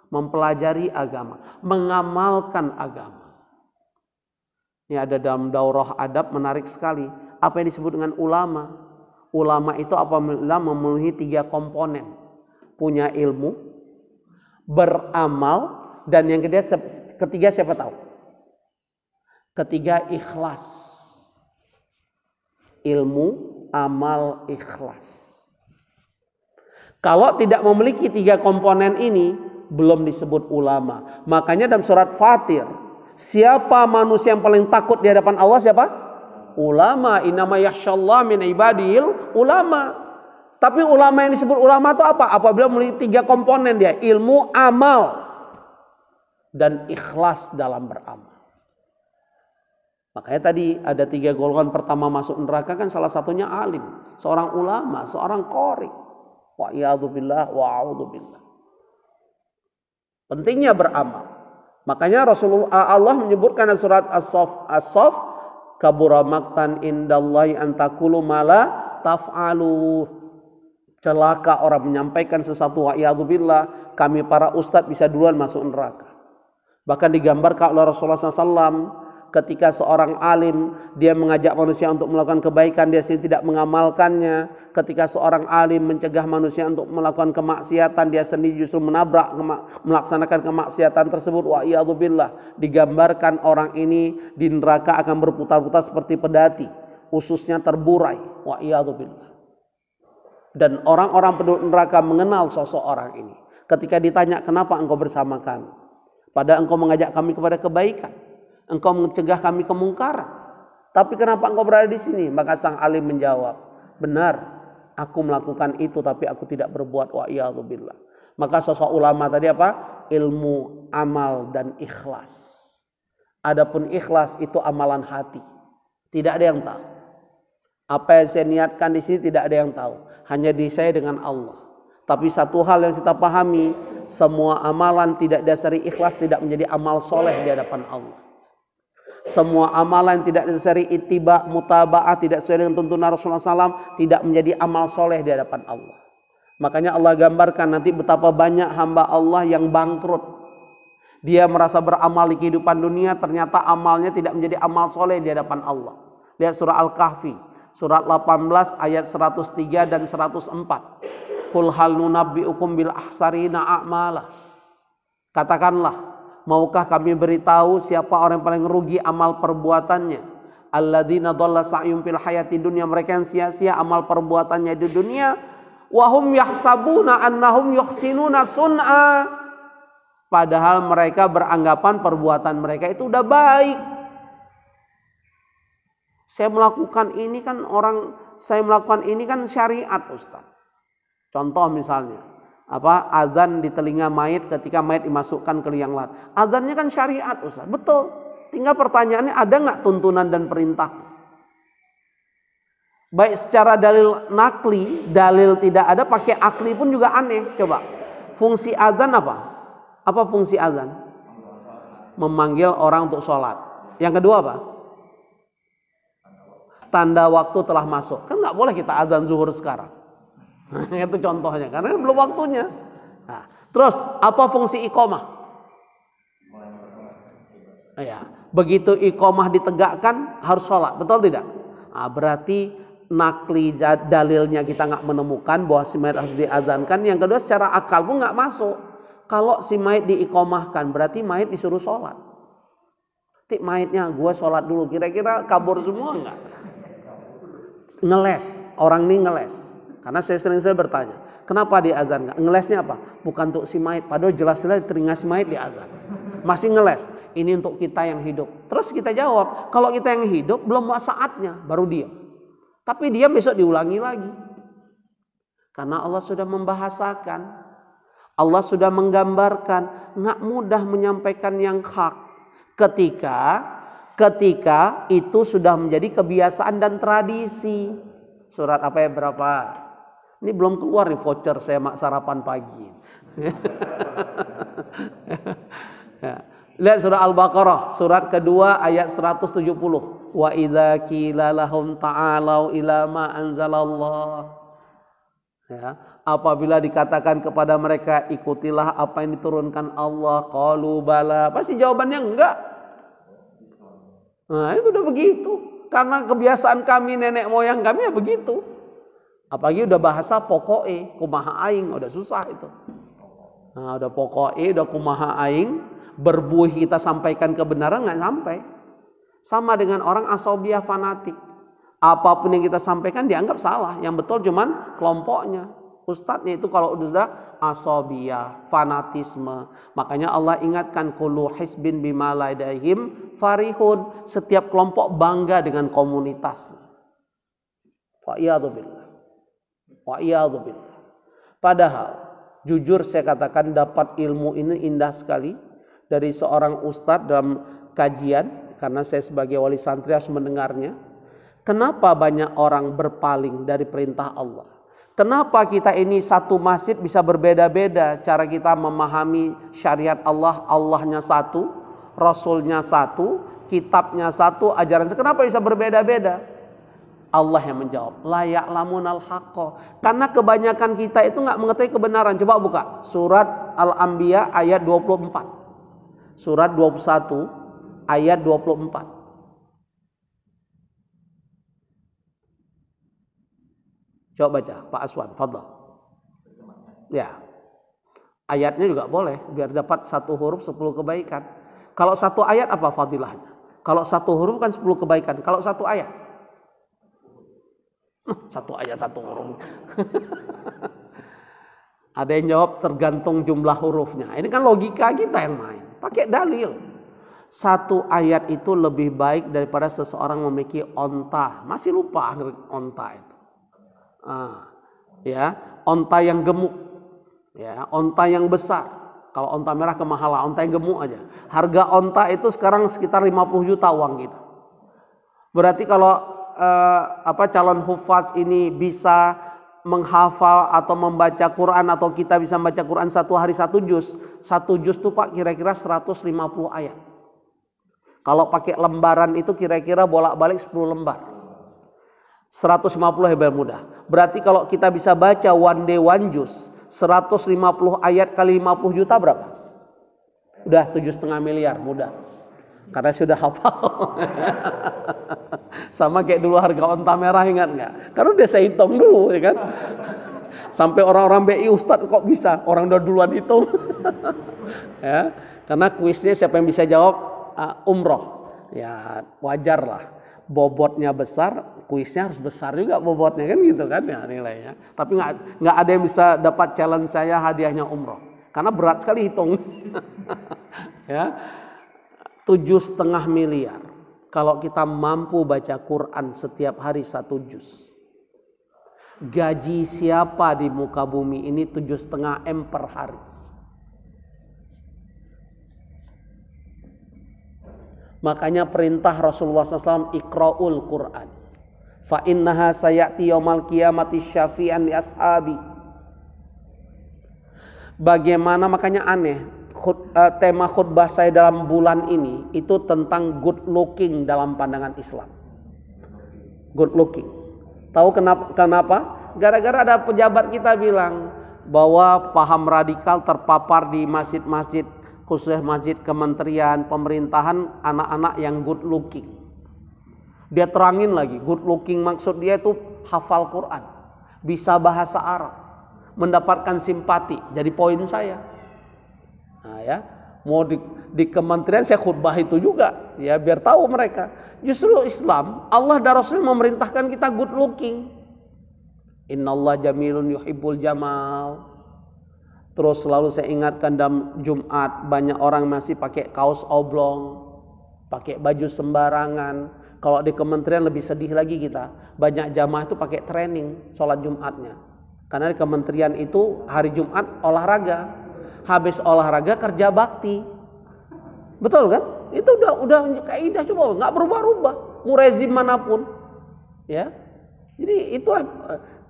mempelajari agama, mengamalkan agama. Ini ada dalam daurah adab menarik sekali. Apa yang disebut dengan ulama? Ulama itu apabila memenuhi 3 komponen. Punya ilmu, beramal, dan yang ketiga siapa tahu? Ketiga ikhlas. Ilmu, amal, ikhlas. Kalau tidak memiliki 3 komponen ini, belum disebut ulama. Makanya dalam surat Fatir, siapa manusia yang paling takut di hadapan Allah? Siapa? Ulama. Innama yakhshallah min ibadil ulama. Tapi ulama yang disebut ulama itu apa? Apabila memiliki 3 komponen dia, ilmu, amal, dan ikhlas dalam beramal. Makanya tadi ada 3 golongan pertama masuk neraka kan salah satunya alim, seorang ulama, seorang qori. Wa iyadzubillah wa a'udzubillah. Pentingnya beramal. Makanya Allah menyebutkan dalam surat As-Saff, kabura maqtan indallahi an taqulu ma la taf'alu. Celaka orang menyampaikan sesuatu, wa iyadzubillah, kami para ustadz bisa duluan masuk neraka. Bahkan digambarkan oleh Rasulullah SAW ketika seorang alim dia mengajak manusia untuk melakukan kebaikan, dia sendiri tidak mengamalkannya. Ketika seorang alim mencegah manusia untuk melakukan kemaksiatan, dia sendiri justru menabrak melaksanakan kemaksiatan tersebut, wa iyadzubillah. Digambarkan orang ini di neraka akan berputar-putar seperti pedati, ususnya terburai, wa iyadzubillah. Dan orang-orang penduduk neraka mengenal sosok orang ini. Ketika ditanya, kenapa engkau bersama kami? Padahal engkau mengajak kami kepada kebaikan. Engkau mencegah kami kemungkaran. Tapi kenapa engkau berada di sini? Maka sang alim menjawab, benar, aku melakukan itu tapi aku tidak berbuat, wa iyadzubillah. Maka sosok ulama tadi apa? Ilmu, amal, dan ikhlas. Adapun ikhlas itu amalan hati. Tidak ada yang tahu. Apa yang saya niatkan di sini tidak ada yang tahu. Hanya di saya dengan Allah. Tapi satu hal yang kita pahami, semua amalan tidak dasari ikhlas tidak menjadi amal soleh di hadapan Allah. Semua amalan tidak dasari ittiba, mutaba'ah, tidak sesuai dengan tuntunan Rasulullah SAW, tidak menjadi amal soleh di hadapan Allah. Makanya Allah gambarkan nanti betapa banyak hamba Allah yang bangkrut. Dia merasa beramal di kehidupan dunia, ternyata amalnya tidak menjadi amal soleh di hadapan Allah. Lihat surah Al-Kahfi. Surat 18 ayat 103 dan 104. Qul hal nunabbi'ukum bil akhsarina a'mala. Katakanlah, maukah kami beritahu siapa orang yang paling rugi amal perbuatannya? Alladzina dhalla sa'yum fil hayati dunya, mereka yang sia-sia amal perbuatannya di dunia. Wa hum yahsabuna annahum yuhsinuna sun'a. Padahal mereka beranggapan perbuatan mereka itu udah baik. Saya melakukan ini kan syariat, Ustaz. Contoh misalnya, azan di telinga mayit ketika mayit dimasukkan ke liang lahat. Azannya kan syariat, Ustaz. Betul. Tinggal pertanyaannya, ada nggak tuntunan dan perintah? Baik secara dalil nakli, dalil tidak ada, pakai akli pun juga aneh. Coba, fungsi azan apa? Apa fungsi azan? Memanggil orang untuk sholat. Yang kedua apa? Tanda waktu telah masuk. Kan nggak boleh kita azan zuhur sekarang. Itu contohnya, karena belum waktunya. Nah, terus apa fungsi iqomah? Ya, begitu iqomah ditegakkan harus sholat, betul tidak? Nah, berarti nakli dalilnya kita nggak menemukan bahwa si mayit harus diazankan. Yang kedua secara akal pun nggak masuk. Kalau si mayit diiqomahkan berarti mayit disuruh sholat. Mayitnya gue sholat dulu, kira-kira kabur semua nggak? Ngeles, orang ini ngeles. Karena saya bertanya, kenapa diazan? Ngelesnya apa? Bukan untuk si mayit, padahal jelas-jelas telinga si mayit diazan. Masih ngeles, ini untuk kita yang hidup. Terus kita jawab, kalau kita yang hidup belum saatnya, baru diam. Tapi dia besok diulangi lagi. Karena Allah sudah membahasakan, Allah sudah menggambarkan, nggak mudah menyampaikan yang hak. Ketika itu sudah menjadi kebiasaan dan tradisi. Surat apa ya berapa? Ini belum keluar nih voucher saya sarapan pagi. Ya. Lihat surah Al-Baqarah, surat kedua ayat 170. Wa idza qila lahum ta'alau ila ma anzalallah. Ya, apabila dikatakan kepada mereka ikutilah apa yang diturunkan Allah, qalu bala, pasti jawabannya enggak. Nah, itu udah begitu. Karena kebiasaan kami, nenek moyang kami ya begitu. Apalagi udah bahasa pokoknya, kumaha aing, udah susah itu. Nah, udah pokoknya, udah kumaha aing, berbuih kita sampaikan kebenaran nggak sampai. Sama dengan orang asobiyah fanatik. Apapun yang kita sampaikan dianggap salah. Yang betul cuman kelompoknya. Ustadznya itu kalau udah asobiyah, fanatisme. Makanya Allah ingatkan kullu hisbin bima ladaihim farihun. Setiap kelompok bangga dengan komunitas. Wa'iyadzubillah. Wa'iyadzubillah. Padahal jujur saya katakan dapat ilmu ini indah sekali dari seorang ustadz dalam kajian. Karena saya sebagai wali santri harus mendengarnya. Kenapa banyak orang berpaling dari perintah Allah? Kenapa kita ini satu masjid bisa berbeda-beda cara kita memahami syariat Allah? Allahnya satu, Rasulnya satu, kitabnya satu, ajaran. Kenapa bisa berbeda-beda? Allah yang menjawab. La ya'lamunal haqqa. Karena kebanyakan kita itu nggak mengetahui kebenaran. Coba buka surat Al-Anbiya ayat 24. Surat 21 ayat 24. Coba baca, Pak Aswan, fadhal. Ya. Ayatnya juga boleh, biar dapat satu huruf 10 kebaikan. Kalau satu ayat apa fadilahnya? Kalau satu huruf kan 10 kebaikan. Kalau satu ayat? Satu ayat, satu huruf. Ada yang jawab tergantung jumlah hurufnya. Ini kan logika kita yang main. Pakai dalil. Satu ayat itu lebih baik daripada seseorang memiliki onta. Masih lupa onta itu. Ya, onta yang gemuk, ya, onta yang besar. Kalau onta merah kemahalan, onta yang gemuk aja. Harga onta itu sekarang sekitar 50 juta uang kita. Berarti kalau calon hufaz ini bisa menghafal atau membaca Quran atau kita bisa membaca Quran satu hari satu juz tuh Pak kira-kira 150 ayat. Kalau pakai lembaran itu kira-kira bolak-balik 10 lembar. 150 hebat mudah. Berarti kalau kita bisa baca one day one juz 150 ayat kali 50 juta berapa? Udah 7,5 miliar mudah. Karena sudah hafal. Sama kayak dulu harga onta merah, ingat nggak? Karena udah saya hitung dulu, ya kan? Sampai orang-orang BI Ustadz kok bisa? Orang udah duluan hitung. Ya, karena kuisnya siapa yang bisa jawab umroh. Ya wajar lah. Bobotnya besar, kuisnya harus besar juga bobotnya kan gitu kan ya nilainya. Tapi nggak ada yang bisa dapat challenge saya hadiahnya umroh karena berat sekali hitung. Ya, 7,5 miliar. Kalau kita mampu baca Quran setiap hari 1 juz. Gaji siapa di muka bumi ini 7,5 M per hari. Makanya perintah Rasulullah SAW iqra'ul Quran. Fa innaha sayati yaumal qiyamati syafi'an li ashabi. Bagaimana makanya aneh tema khutbah saya dalam bulan ini itu tentang good looking dalam pandangan Islam. Good looking. Tahu kenapa? Gara-gara ada pejabat kita bilang bahwa paham radikal terpapar di masjid-masjid khususnya masjid kementerian, pemerintahan, anak-anak yang good looking. Dia terangin lagi, good looking maksud dia itu hafal Quran, bisa bahasa Arab, mendapatkan simpati. Jadi poin saya. Nah ya, mau di kementerian saya khutbah itu juga, ya biar tahu mereka. Justru Islam, Allah dan Rasul memerintahkan kita good looking. Innallaha jamilun yuhibbul jamal. Terus selalu saya ingatkan dalam Jumat banyak orang masih pakai kaos oblong, pakai baju sembarangan. Kalau di kementerian lebih sedih lagi kita. Banyak jamaah itu pakai training sholat Jumatnya. Karena di kementerian itu hari Jumat olahraga. Habis olahraga kerja bakti. Betul kan? Itu udah kaidah coba nggak berubah-ubah. Mau rezim manapun. Ya. Jadi itulah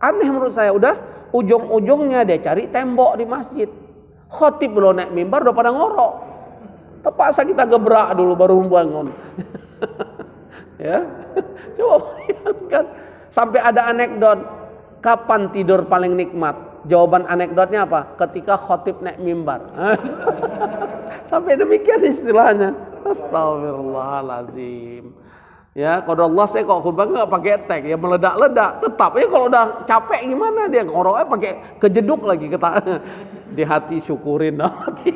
aneh menurut saya udah. Ujung-ujungnya dia cari tembok di masjid. Khotib belum naik mimbar udah pada ngorok. Terpaksa kita gebrak dulu baru bangun. Ya, coba bayangkan. Sampai ada anekdot, kapan tidur paling nikmat? Jawaban anekdotnya apa? Ketika khotib naik mimbar. Sampai demikian istilahnya. Astagfirullahaladzim. Ya, kalau Allah saya kok khutbah nggak pakai tag, ya meledak-ledak. Tetap ya kalau udah capek gimana dia ngoroknya pakai kejeduk lagi di hati syukurin hati.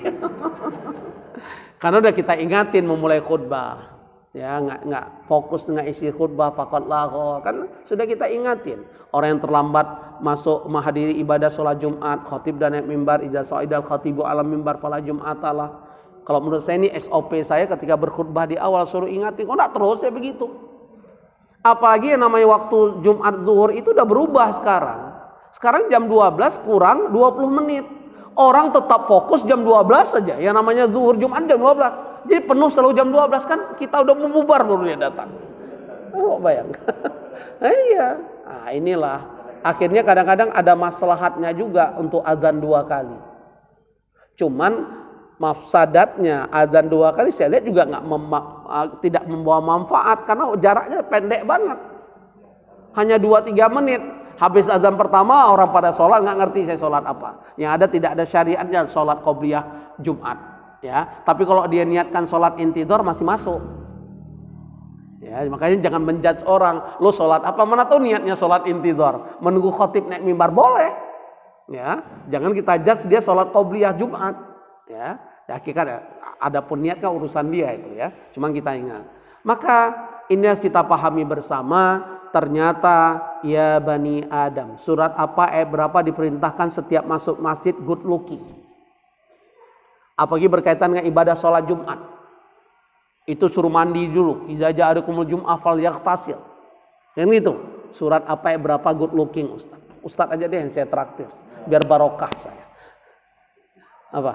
Karena udah kita ingatin memulai khutbah. Ya, nggak fokus nggak isi khutbah faqat lago, kan sudah kita ingatin. Orang yang terlambat masuk menghadiri ibadah sholat Jumat, khotib dan naik mimbar, iza sa'idal khatibu alam mimbar fala jum'atalah. Kalau menurut saya ini SOP saya ketika berkhutbah di awal suruh ingatin. Kok enggak terus ya begitu? Apalagi yang namanya waktu Jumat zuhur itu udah berubah sekarang. Sekarang jam 12 kurang 20 menit. Orang tetap fokus jam 12 saja. Yang namanya zuhur Jumat jam 12. Jadi penuh selalu jam 12 kan kita udah mau bubar baru dia datang. Oh, bayangkan. Iya. Nah, inilah. Akhirnya kadang-kadang ada maslahatnya juga untuk azan 2 kali. Cuman mafsadatnya azan 2 kali saya lihat juga tidak membawa manfaat karena jaraknya pendek banget. Hanya 2-3 menit. Habis azan pertama orang pada sholat nggak ngerti saya sholat apa. Yang ada tidak ada syariatnya sholat qobliyah Jumat. Ya, tapi kalau dia niatkan sholat intidhar masih masuk. Ya, makanya jangan menjudge orang, lo sholat apa? Mana tahu niatnya sholat intidhar, menunggu khotib naik mimbar boleh. Ya, jangan kita judge dia sholat qobliyah Jumat. Ya, hakikat ada pun niatnya urusan dia itu ya. Cuma kita ingat. Maka ini harus kita pahami bersama. Ternyata ya Bani Adam, surat apa ayat berapa diperintahkan setiap masuk masjid good looking. Apalagi berkaitan dengan ibadah sholat Jumat. Itu suruh mandi dulu. Idza ja'akumul jum'ah falyaghtasil. Yang itu. Surat apa ayat berapa good looking Ustaz? Ustaz aja deh yang saya traktir. Biar barokah saya. Apa?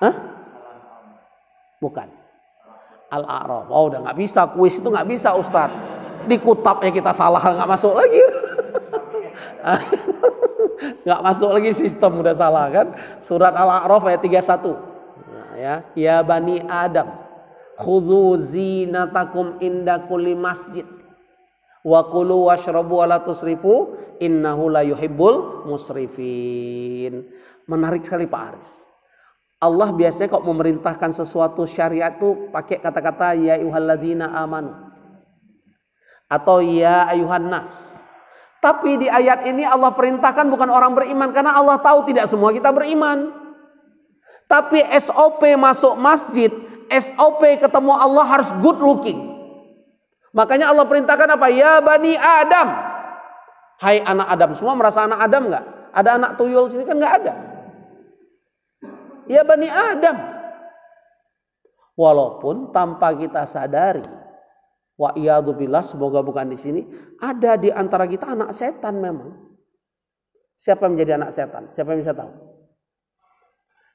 Hah? Bukan. Al-A'raf. Oh, udah nggak bisa kuis itu nggak bisa Ustaz. Di kutabnya kita salah nggak masuk lagi. Nggak masuk lagi sistem udah salah kan. Surat Al-A'raf ayat 31. Nah, ya Bani Adam, khudzu zinatakum inda kulli masjid. Wa kulu washrabu wa la tusrifu innahu la yuhibbul musrifin. Menarik sekali Pak Aris. Allah biasanya kok memerintahkan sesuatu syariat itu pakai kata-kata ya ayyuhalladzina amanu atau ya ayyuhan nas. Tapi di ayat ini Allah perintahkan bukan orang beriman karena Allah tahu tidak semua kita beriman. Tapi SOP masuk masjid, SOP ketemu Allah harus good looking. Makanya Allah perintahkan apa? Ya Bani Adam. Hai anak Adam. Semua merasa anak Adam enggak? Ada anak tuyul sini kan enggak ada. Ya Bani Adam. Walaupun tanpa kita sadari, wa iyadzubillah, semoga bukan di sini, ada di antara kita anak setan memang. Siapa yang menjadi anak setan? Siapa yang bisa tahu?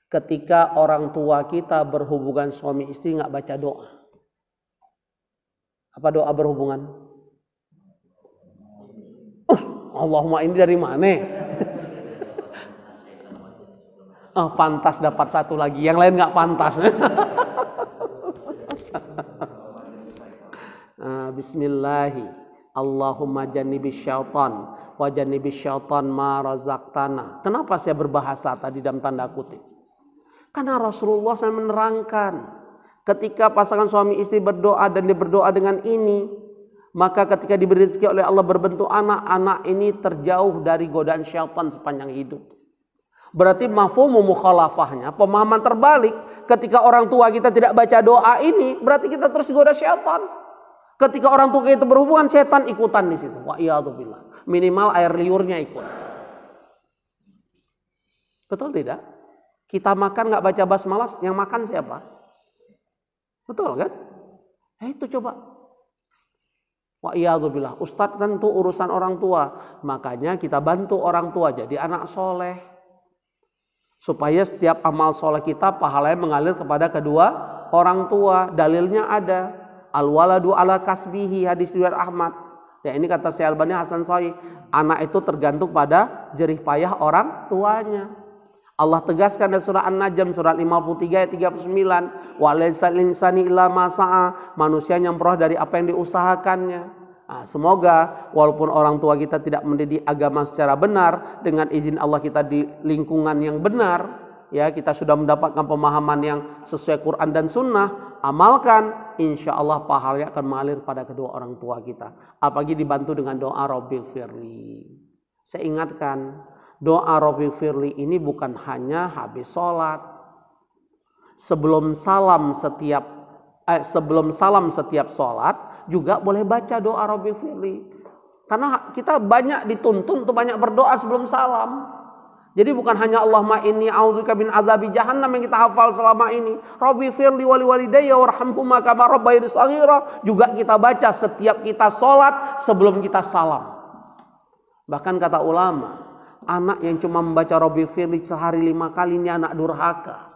Ketika orang tua kita berhubungan suami istri nggak baca doa. Apa doa berhubungan? Allahumma ini dari mana? Oh, pantas dapat satu lagi, yang lain nggak pantas. Bismillahi Allahumma jannibis syaitan wa jannibis syaitan ma razaqtana. Kenapa saya berbahasa tadi dalam tanda kutip? Karena Rasulullah SAW menerangkan ketika pasangan suami istri berdoa dan dia berdoa dengan ini, maka ketika diberi rezeki oleh Allah berbentuk anak, anak ini terjauh dari godaan syaitan sepanjang hidup. Berarti mafhumu mukhalafahnya, pemahaman terbalik, ketika orang tua kita tidak baca doa ini, berarti kita terus digoda syaitan. Ketika orang tua kita berhubungan, syaitan ikutan di situ. Wa iyadzubillah. Minimal air liurnya ikut. Betul tidak? Kita makan nggak baca basmalah, yang makan siapa? Betul kan? Itu coba. Wa iyadzubillah. Ustadz tentu urusan orang tua. Makanya kita bantu orang tua jadi anak soleh. Supaya setiap amal soleh kita pahalanya mengalir kepada kedua orang tua. Dalilnya ada. Al-waladu ala kasbihi, hadis riwayat Ahmad. Ya, ini kata Syekh Albani Hasan Sahih. Anak itu tergantung pada jerih payah orang tuanya. Allah tegaskan dalam surah An-Najm surat 53 ayat 39, wa laysal insani illa ma sa'a, manusia yang memperoleh dari apa yang diusahakannya. Nah, semoga walaupun orang tua kita tidak mendidik agama secara benar, dengan izin Allah kita di lingkungan yang benar, ya kita sudah mendapatkan pemahaman yang sesuai Quran dan Sunnah, amalkan, insya Allah pahalanya akan mengalir pada kedua orang tua kita. Apalagi dibantu dengan doa Rabbighfirli. Saya ingatkan, doa Rabbighfirli ini bukan hanya habis sholat, sebelum salam setiap sholat juga boleh baca doa Rabbighfirli. Karena kita banyak dituntun untuk banyak berdoa sebelum salam. Jadi bukan hanya Allahumma inni a'udzubika min adzabi jahannam yang kita hafal selama ini. Rabbighfirli wa liwalidayya warhamhuma kama rabbayani shaghira juga kita baca setiap kita sholat sebelum kita salam. Bahkan kata ulama, anak yang cuma membaca Rabbighfirli sehari 5 kali ini anak durhaka.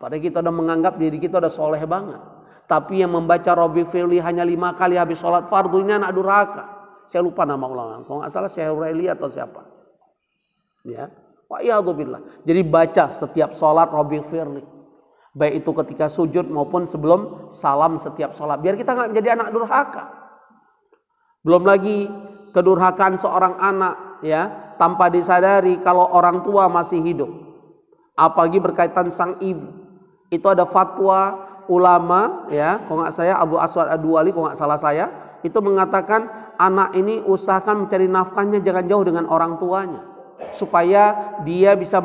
Padahal kita udah menganggap diri kita udah soleh banget. Tapi yang membaca Rabbighfirli hanya 5 kali habis sholat fardu ini anak durhaka. Saya lupa nama ulama. Kalau nggak salah Syekh Huraili atau siapa. Ya. Wa'iyadzubillah. Jadi baca setiap sholat Rabbighfirli. Baik itu ketika sujud maupun sebelum salam setiap sholat. Biar kita nggak menjadi anak durhaka. Belum lagi kedurhakaan seorang anak, ya, tanpa disadari kalau orang tua masih hidup. Apalagi berkaitan sang ibu. Itu ada fatwa ulama, ya, kalau nggak saya Abu Aswad Ad-Duwali, kalau nggak salah saya, itu mengatakan anak ini usahakan mencari nafkahnya jangan jauh dengan orang tuanya, supaya dia bisa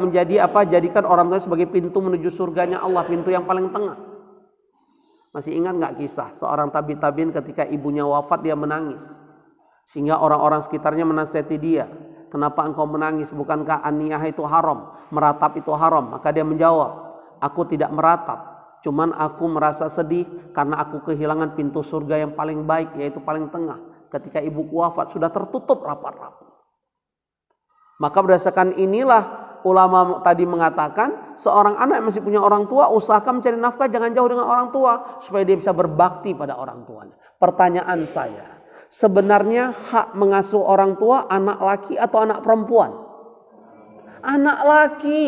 jadikan orang tuanya sebagai pintu menuju surganya Allah, pintu yang paling tengah. Masih ingat nggak kisah seorang tabi'in ketika ibunya wafat dia menangis, sehingga orang-orang sekitarnya menasihati dia, kenapa engkau menangis, bukankah aniyah itu haram, meratap itu haram? Maka dia menjawab, aku tidak meratap, cuman aku merasa sedih karena aku kehilangan pintu surga yang paling baik, yaitu paling tengah. Ketika ibuku wafat sudah tertutup rapat-rapat. Maka berdasarkan inilah ulama tadi mengatakan seorang anak yang masih punya orang tua usahakan mencari nafkah jangan jauh dengan orang tua supaya dia bisa berbakti pada orang tuanya. Pertanyaan saya, sebenarnya hak mengasuh orang tua anak laki atau anak perempuan? Anak laki.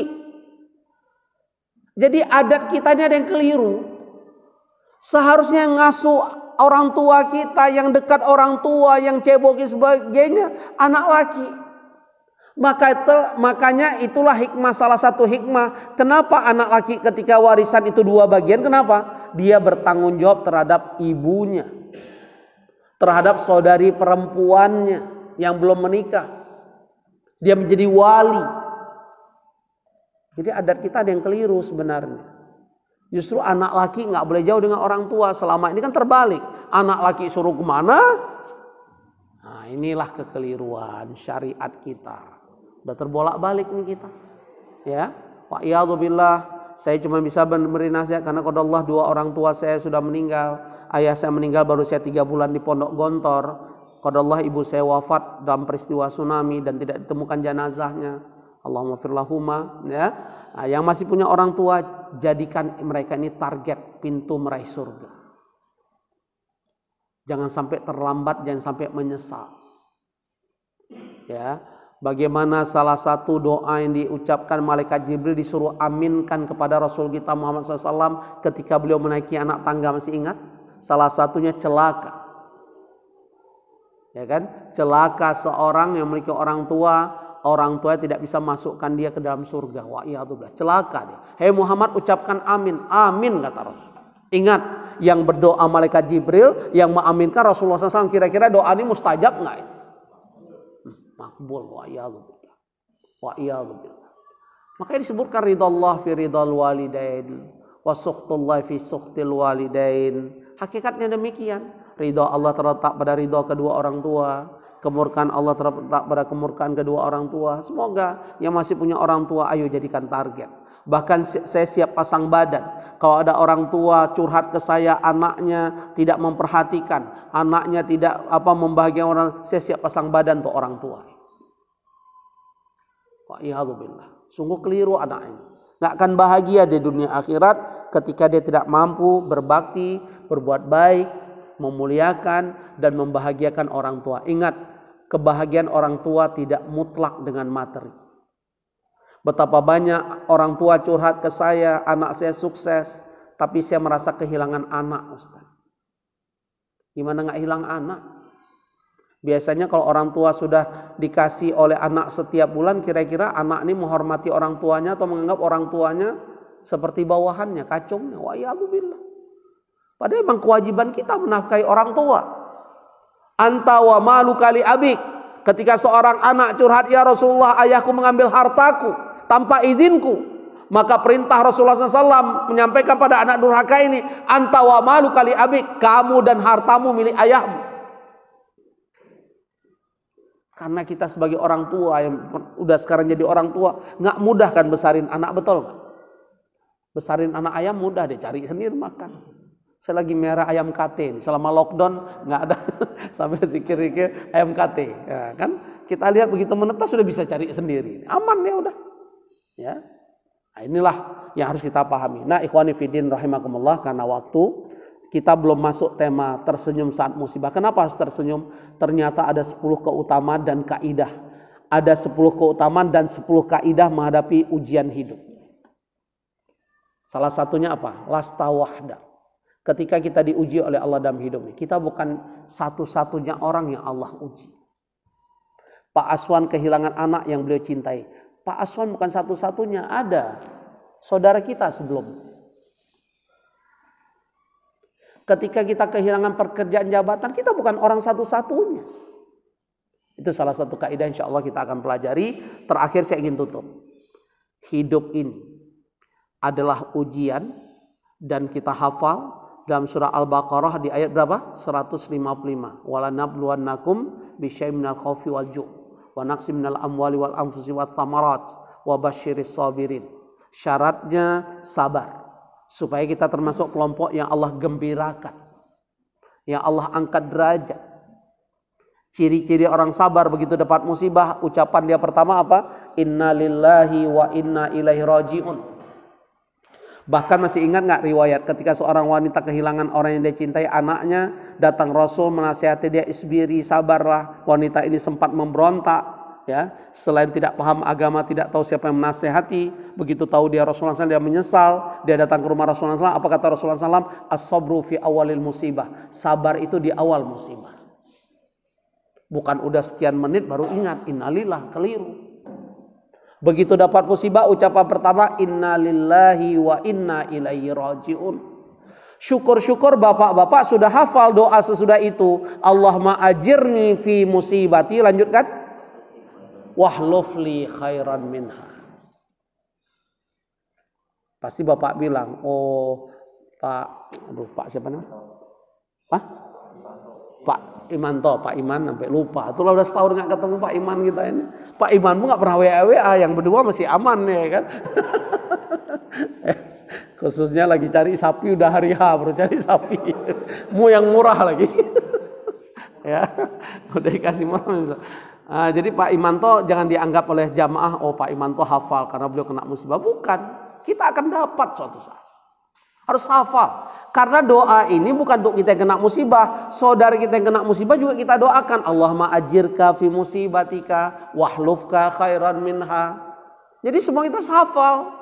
Jadi adat kita ini ada yang keliru. Seharusnya yang ngasuh orang tua kita, yang dekat orang tua, yang ceboki sebagainya, anak laki. Makanya itulah hikmah, salah satu hikmah kenapa anak laki ketika warisan itu 2 bagian, kenapa? Dia bertanggung jawab terhadap ibunya, terhadap saudari perempuannya yang belum menikah. Dia menjadi wali. Jadi adat kita ada yang keliru sebenarnya. Justru anak laki nggak boleh jauh dengan orang tua. Selama ini kan terbalik. Anak laki suruh kemana? Nah, inilah kekeliruan syariat kita. Udah terbolak-balik nih kita. Ya, wa'iyadzubillah. Saya cuma bisa memberi nasihat karena qadarullah 2 orang tua saya sudah meninggal. Ayah saya meninggal baru saya 3 bulan di Pondok Gontor. Qadarullah ibu saya wafat dalam peristiwa tsunami dan tidak ditemukan jenazahnya. Allahumma firlahuma, ya. Nah, yang masih punya orang tua, jadikan mereka ini target pintu meraih surga. Jangan sampai terlambat, jangan sampai menyesal. Ya, bagaimana salah satu doa yang diucapkan malaikat Jibril disuruh aminkan kepada Rasul kita Muhammad SAW ketika beliau menaiki anak tangga, masih ingat? Salah satunya celaka. Ya kan? Celaka seorang yang memiliki orang tua tidak bisa masukkan dia ke dalam surga. Wa'iyadzubillah, celaka dia. Hei Muhammad, ucapkan amin. Amin, kata Rasul. Ingat, yang berdoa malaikat Jibril, yang mengaminkan Rasulullah SAW, kira-kira doa ini mustajab nggak? Makbul. Wa'iyadzubillah. Wa'iyadzubillah. Makanya disebutkan ridallah fi ridal walidain wa sukhtullah fi sukhtil walidain. Hakikatnya demikian. Ridha Allah terletak pada ridha kedua orang tua, kemurkaan Allah terletak pada kemurkaan kedua orang tua. Semoga yang masih punya orang tua, ayo jadikan target. Bahkan saya siap pasang badan. Kalau ada orang tua curhat ke saya, anaknya tidak memperhatikan, anaknya tidak membahagiakan orang, saya siap pasang badan untuk orang tua. Wa'iyadzubillah. Sungguh keliru anak ini. Nggak akan bahagia di dunia akhirat ketika dia tidak mampu berbakti, berbuat baik, memuliakan dan membahagiakan orang tua. Ingat, kebahagiaan orang tua tidak mutlak dengan materi. Betapa banyak orang tua curhat ke saya, anak saya sukses, tapi saya merasa kehilangan anak, Ustaz. Gimana nggak hilang anak? Biasanya kalau orang tua sudah dikasih oleh anak setiap bulan, kira-kira anak ini menghormati orang tuanya atau menganggap orang tuanya seperti bawahannya, kacungnya. Wa'iyadzubillah. Padahal memang kewajiban kita menafkahi orang tua. Anta wa malu kali abik. Ketika seorang anak curhat, ya Rasulullah, ayahku mengambil hartaku tanpa izinku. Maka perintah Rasulullah SAW menyampaikan pada anak durhaka ini, anta wa malu kali abik, kamu dan hartamu milik ayahmu. Karena kita sebagai orang tua yang udah sekarang jadi orang tua, nggak mudah kan besarin anak, betul nggak? Besarin anak ayam mudah deh, cari sendiri makan. Saya lagi merah ayam kate nih, selama lockdown nggak ada sampai zikir-zikir ayam kate, ya kan? Kita lihat begitu menetas sudah bisa cari sendiri, aman ya udah, ya. Nah, inilah yang harus kita pahami. Nah, ikhwani fiddin rahimakumullah, karena waktu kita belum masuk tema tersenyum saat musibah. Kenapa harus tersenyum? Ternyata ada 10 keutamaan dan kaidah. Ada 10 keutamaan dan 10 kaidah menghadapi ujian hidup. Salah satunya apa? Lasta wahda. Ketika kita diuji oleh Allah dalam hidup ini, kita bukan satu-satunya orang yang Allah uji. Pak Aswan kehilangan anak yang beliau cintai. Pak Aswan bukan satu-satunya, ada saudara kita sebelumnya. Ketika kita kehilangan pekerjaan jabatan, kita bukan orang satu-satunya. Itu salah satu kaidah insya Allah kita akan pelajari. Terakhir saya ingin tutup. Hidup ini adalah ujian dan kita hafal dalam surah Al-Baqarah di ayat berapa? 155. Wala nabluwannakum bisyai'in minal khaufi wal ju' wa naqsim minal amwali wal anfusi wath thamarat wa basyiris sabirin. Syaratnya sabar. Supaya kita termasuk kelompok yang Allah gembirakan, yang Allah angkat derajat. Ciri-ciri orang sabar begitu dapat musibah, ucapan dia pertama apa? Inna lillahi wa inna ilaihi raji'un. Bahkan masih ingat nggak riwayat ketika seorang wanita kehilangan orang yang dia cintai, anaknya, datang Rasul menasihati dia, isbiri, sabarlah. Wanita ini sempat memberontak. Ya, selain tidak paham agama, tidak tahu siapa yang menasehati, begitu tahu dia Rasulullah SAW, dia menyesal, dia datang ke rumah Rasulullah SAW. Apa kata Rasulullah SAW? As-sabru fi awalil musibah. Sabar itu di awal musibah. Bukan udah sekian menit baru ingat, innalillah, keliru. Begitu dapat musibah, ucapan pertama, innalillahi wa inna ilaihi raji'un. Syukur-syukur bapak-bapak sudah hafal doa sesudah itu. Allahumma ajirni fi musibati. Lanjutkan. Wahlufli khairan minha. Pasti bapak bilang, oh Pak, Pak siapa namanya? Pak Imanto, Pak Iman sampai lupa. Itulah udah setahun nggak ketemu Pak Iman kita ini. Pak Imanmu nggak pernah WA, yang berdua masih aman ya kan? Khususnya lagi cari sapi, udah hari H baru cari sapi. Mau yang murah lagi. Ya, udah dikasih murah. Jadi Pak Imanto jangan dianggap oleh jamaah, oh Pak Imanto hafal karena beliau kena musibah. Bukan, kita akan dapat suatu saat. Harus hafal. Karena doa ini bukan untuk kita yang kena musibah. Saudara kita yang kena musibah juga kita doakan. Allahumma ajirka fi musibatika wahlufka khairan minha. Jadi semua kita harus hafal.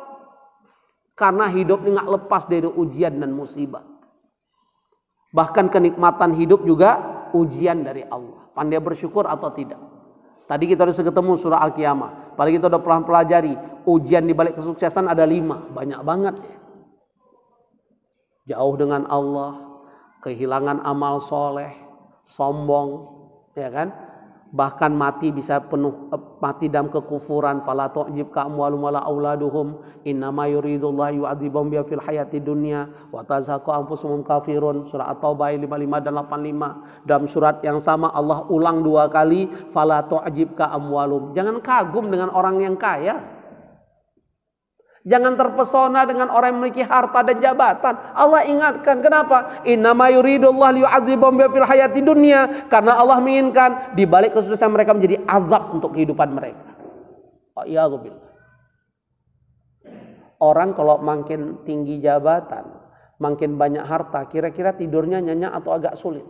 Karena hidup ini gak lepas dari ujian dan musibah. Bahkan kenikmatan hidup juga ujian dari Allah. Pandai bersyukur atau tidak. Tadi kita sudah ketemu surah Al-Qiyamah. Padahal kita sudah pernah pelajari ujian di balik kesuksesan ada 5, banyak banget. Jauh dengan Allah, kehilangan amal soleh, sombong, ya kan? Bahkan mati bisa penuh, mati dalam kekufuran. Fala tu'jibka amwaluhum wala auladuhum innama yuridullahu yu'adzibahum biha fil hayati dunya wa tazhaqu anfusuhum kafirun. Surah At-Taubah 55 dan 85. Dalam surat yang sama Allah ulang 2 kali, fala tu'jibka amwaluhum. Jangan kagum dengan orang yang kaya. Jangan terpesona dengan orang yang memiliki harta dan jabatan. Allah ingatkan, kenapa? Innama yuridullahu liyu'adzibahum biha fil hayati dunya. Karena Allah menginginkan di balik kesuksesan mereka menjadi azab untuk kehidupan mereka. Wa'iyadzubillah. Orang kalau makin tinggi jabatan, makin banyak harta, kira-kira tidurnya nyenyak atau agak sulit?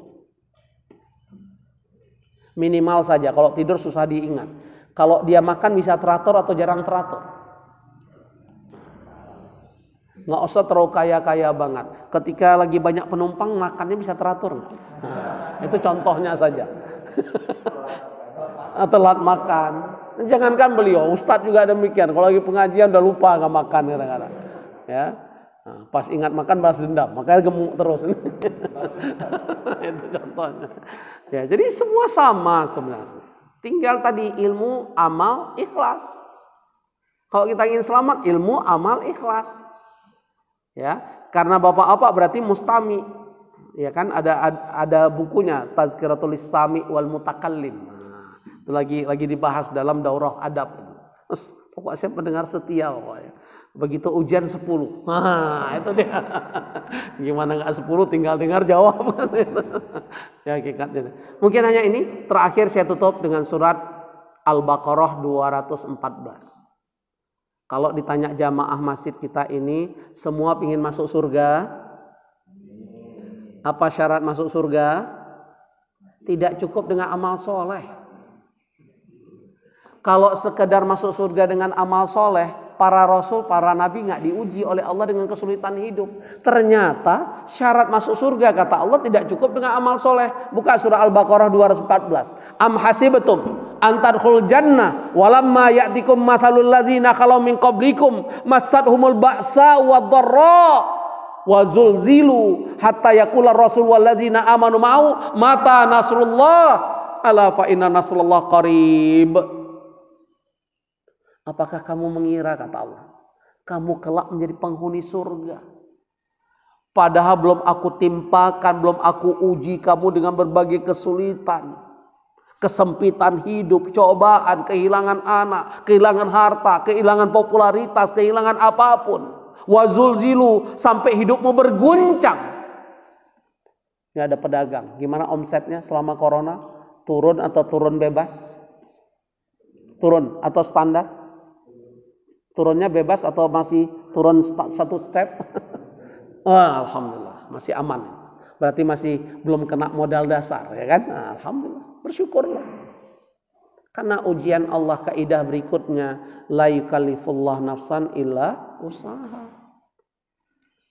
Minimal saja, kalau tidur susah diingat. Kalau dia makan bisa teratur atau jarang teratur. Nggak usah terlalu kaya-kaya banget. Ketika lagi banyak penumpang makannya bisa teratur. Nah, itu contohnya saja. Telat makan. Jangankan beliau, Ustadz juga demikian. Kalau lagi pengajian udah lupa nggak makan kadang-kadang. Ya, nah, pas ingat makan balas dendam, makanya gemuk terus. Itu contohnya. Ya, jadi semua sama sebenarnya. Tinggal tadi ilmu, amal, ikhlas. Kalau kita ingin selamat, ilmu, amal, ikhlas. Ya, karena bapak-bapak berarti mustami. Ya kan, ada bukunya Tazkiratul Sami wal Mutakallim. Nah, itu lagi dibahas dalam daurah adab. Terus pokoknya saya pendengar setia pokoknya. Begitu ujian 10. Nah, itu dia. Gimana enggak 10 tinggal dengar jawab kan itu. Ya hakikatnya. Mungkin hanya ini, terakhir saya tutup dengan surat Al-Baqarah 214. Kalau ditanya jamaah masjid kita ini, semua ingin masuk surga. Apa syarat masuk surga? Tidak cukup dengan amal soleh. Kalau sekedar masuk surga dengan amal soleh, para rasul, para nabi nggak diuji oleh Allah dengan kesulitan hidup. Ternyata syarat masuk surga kata Allah tidak cukup dengan amal soleh. Buka surah Al-Baqarah 214. Am hasibtum an tadkhulul jannah walamma ya'tikum mathalul ladzina khalau min qablikum massathumul ba'sa wadh-dharra wa zulzilu hatta yaqula rasul wal ladzina amanu ma'u mata nasrullah ala fa inna nasrullah qarib. Apakah kamu mengira, kata Allah, kamu kelak menjadi penghuni surga? Padahal belum aku timpakan, belum aku uji kamu dengan berbagai kesulitan, kesempitan hidup, cobaan, kehilangan anak, kehilangan harta, kehilangan popularitas, kehilangan apapun. Wazulzilu, sampai hidupmu berguncang. Ini ada pedagang, gimana omsetnya selama corona? Turun atau turun bebas? Turun atau standar? Turunnya bebas atau masih turun satu step? Alhamdulillah, masih aman. Berarti masih belum kena modal dasar, ya kan? Alhamdulillah, bersyukurlah. Karena ujian Allah kaidah berikutnya, la yukallifullah nafsan illa usaha.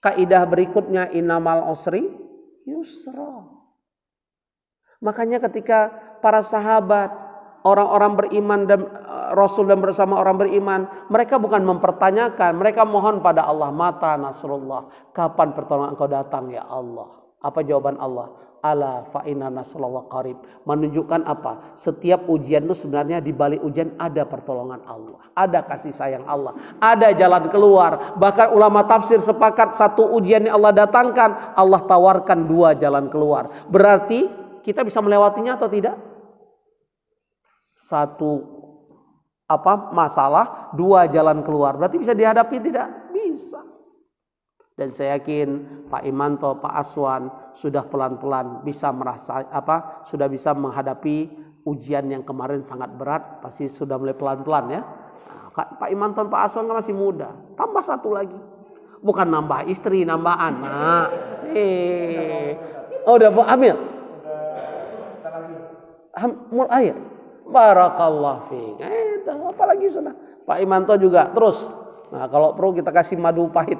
Kaidah berikutnya, innamal usri yusra. Makanya ketika para sahabat, orang-orang beriman dan Rasul dan bersama orang beriman, mereka bukan mempertanyakan, mereka mohon pada Allah, mata nasrullah, kapan pertolongan engkau datang ya Allah? Apa jawaban Allah? Ala fa inna nasrullah qarib. Menunjukkan apa? Setiap ujian itu sebenarnya di balik ujian ada pertolongan Allah, ada kasih sayang Allah, ada jalan keluar. Bahkan ulama tafsir sepakat satu ujian yang Allah datangkan, Allah tawarkan dua jalan keluar. Berarti kita bisa melewatinya atau tidak? Satu masalah, dua jalan keluar. Berarti bisa dihadapi tidak? Bisa. Dan saya yakin Pak Imanto, Pak Aswan sudah pelan-pelan bisa sudah bisa menghadapi ujian yang kemarin sangat berat. Pasti sudah mulai pelan-pelan ya. Nah, Pak Imanto, Pak Aswan kan masih muda. Tambah satu lagi. Bukan nambah istri, nambah anak. Udah hamil. Mulai. Barakallah fiik. Apalagi sudah. Pak Imanto juga terus. Nah, kalau perlu kita kasih madu pahit.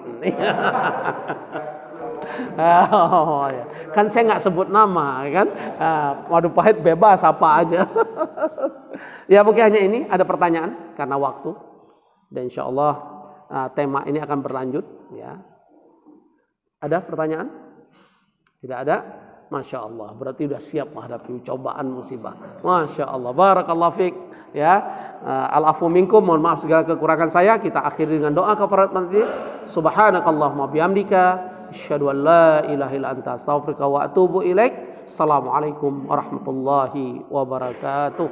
Oh, ya. Kan saya nggak sebut nama, kan? Madu pahit bebas apa aja. Ya mungkin hanya ini. Ada pertanyaan karena waktu. Dan insya Allah tema ini akan berlanjut. Ya. Ada pertanyaan? Tidak ada? Masya Allah, berarti sudah siap menghadapi cobaan musibah. Masya Allah, barakallahu fiik. Ya, al-afu minkum, mohon maaf segala kekurangan saya. Kita akhiri dengan doa kafarat majlis. Subhanakallahumma bihamdika, asyhadu an la ilaha illa anta, astaghfiruka wa atubu ilaik. Assalamualaikum warahmatullahi wabarakatuh.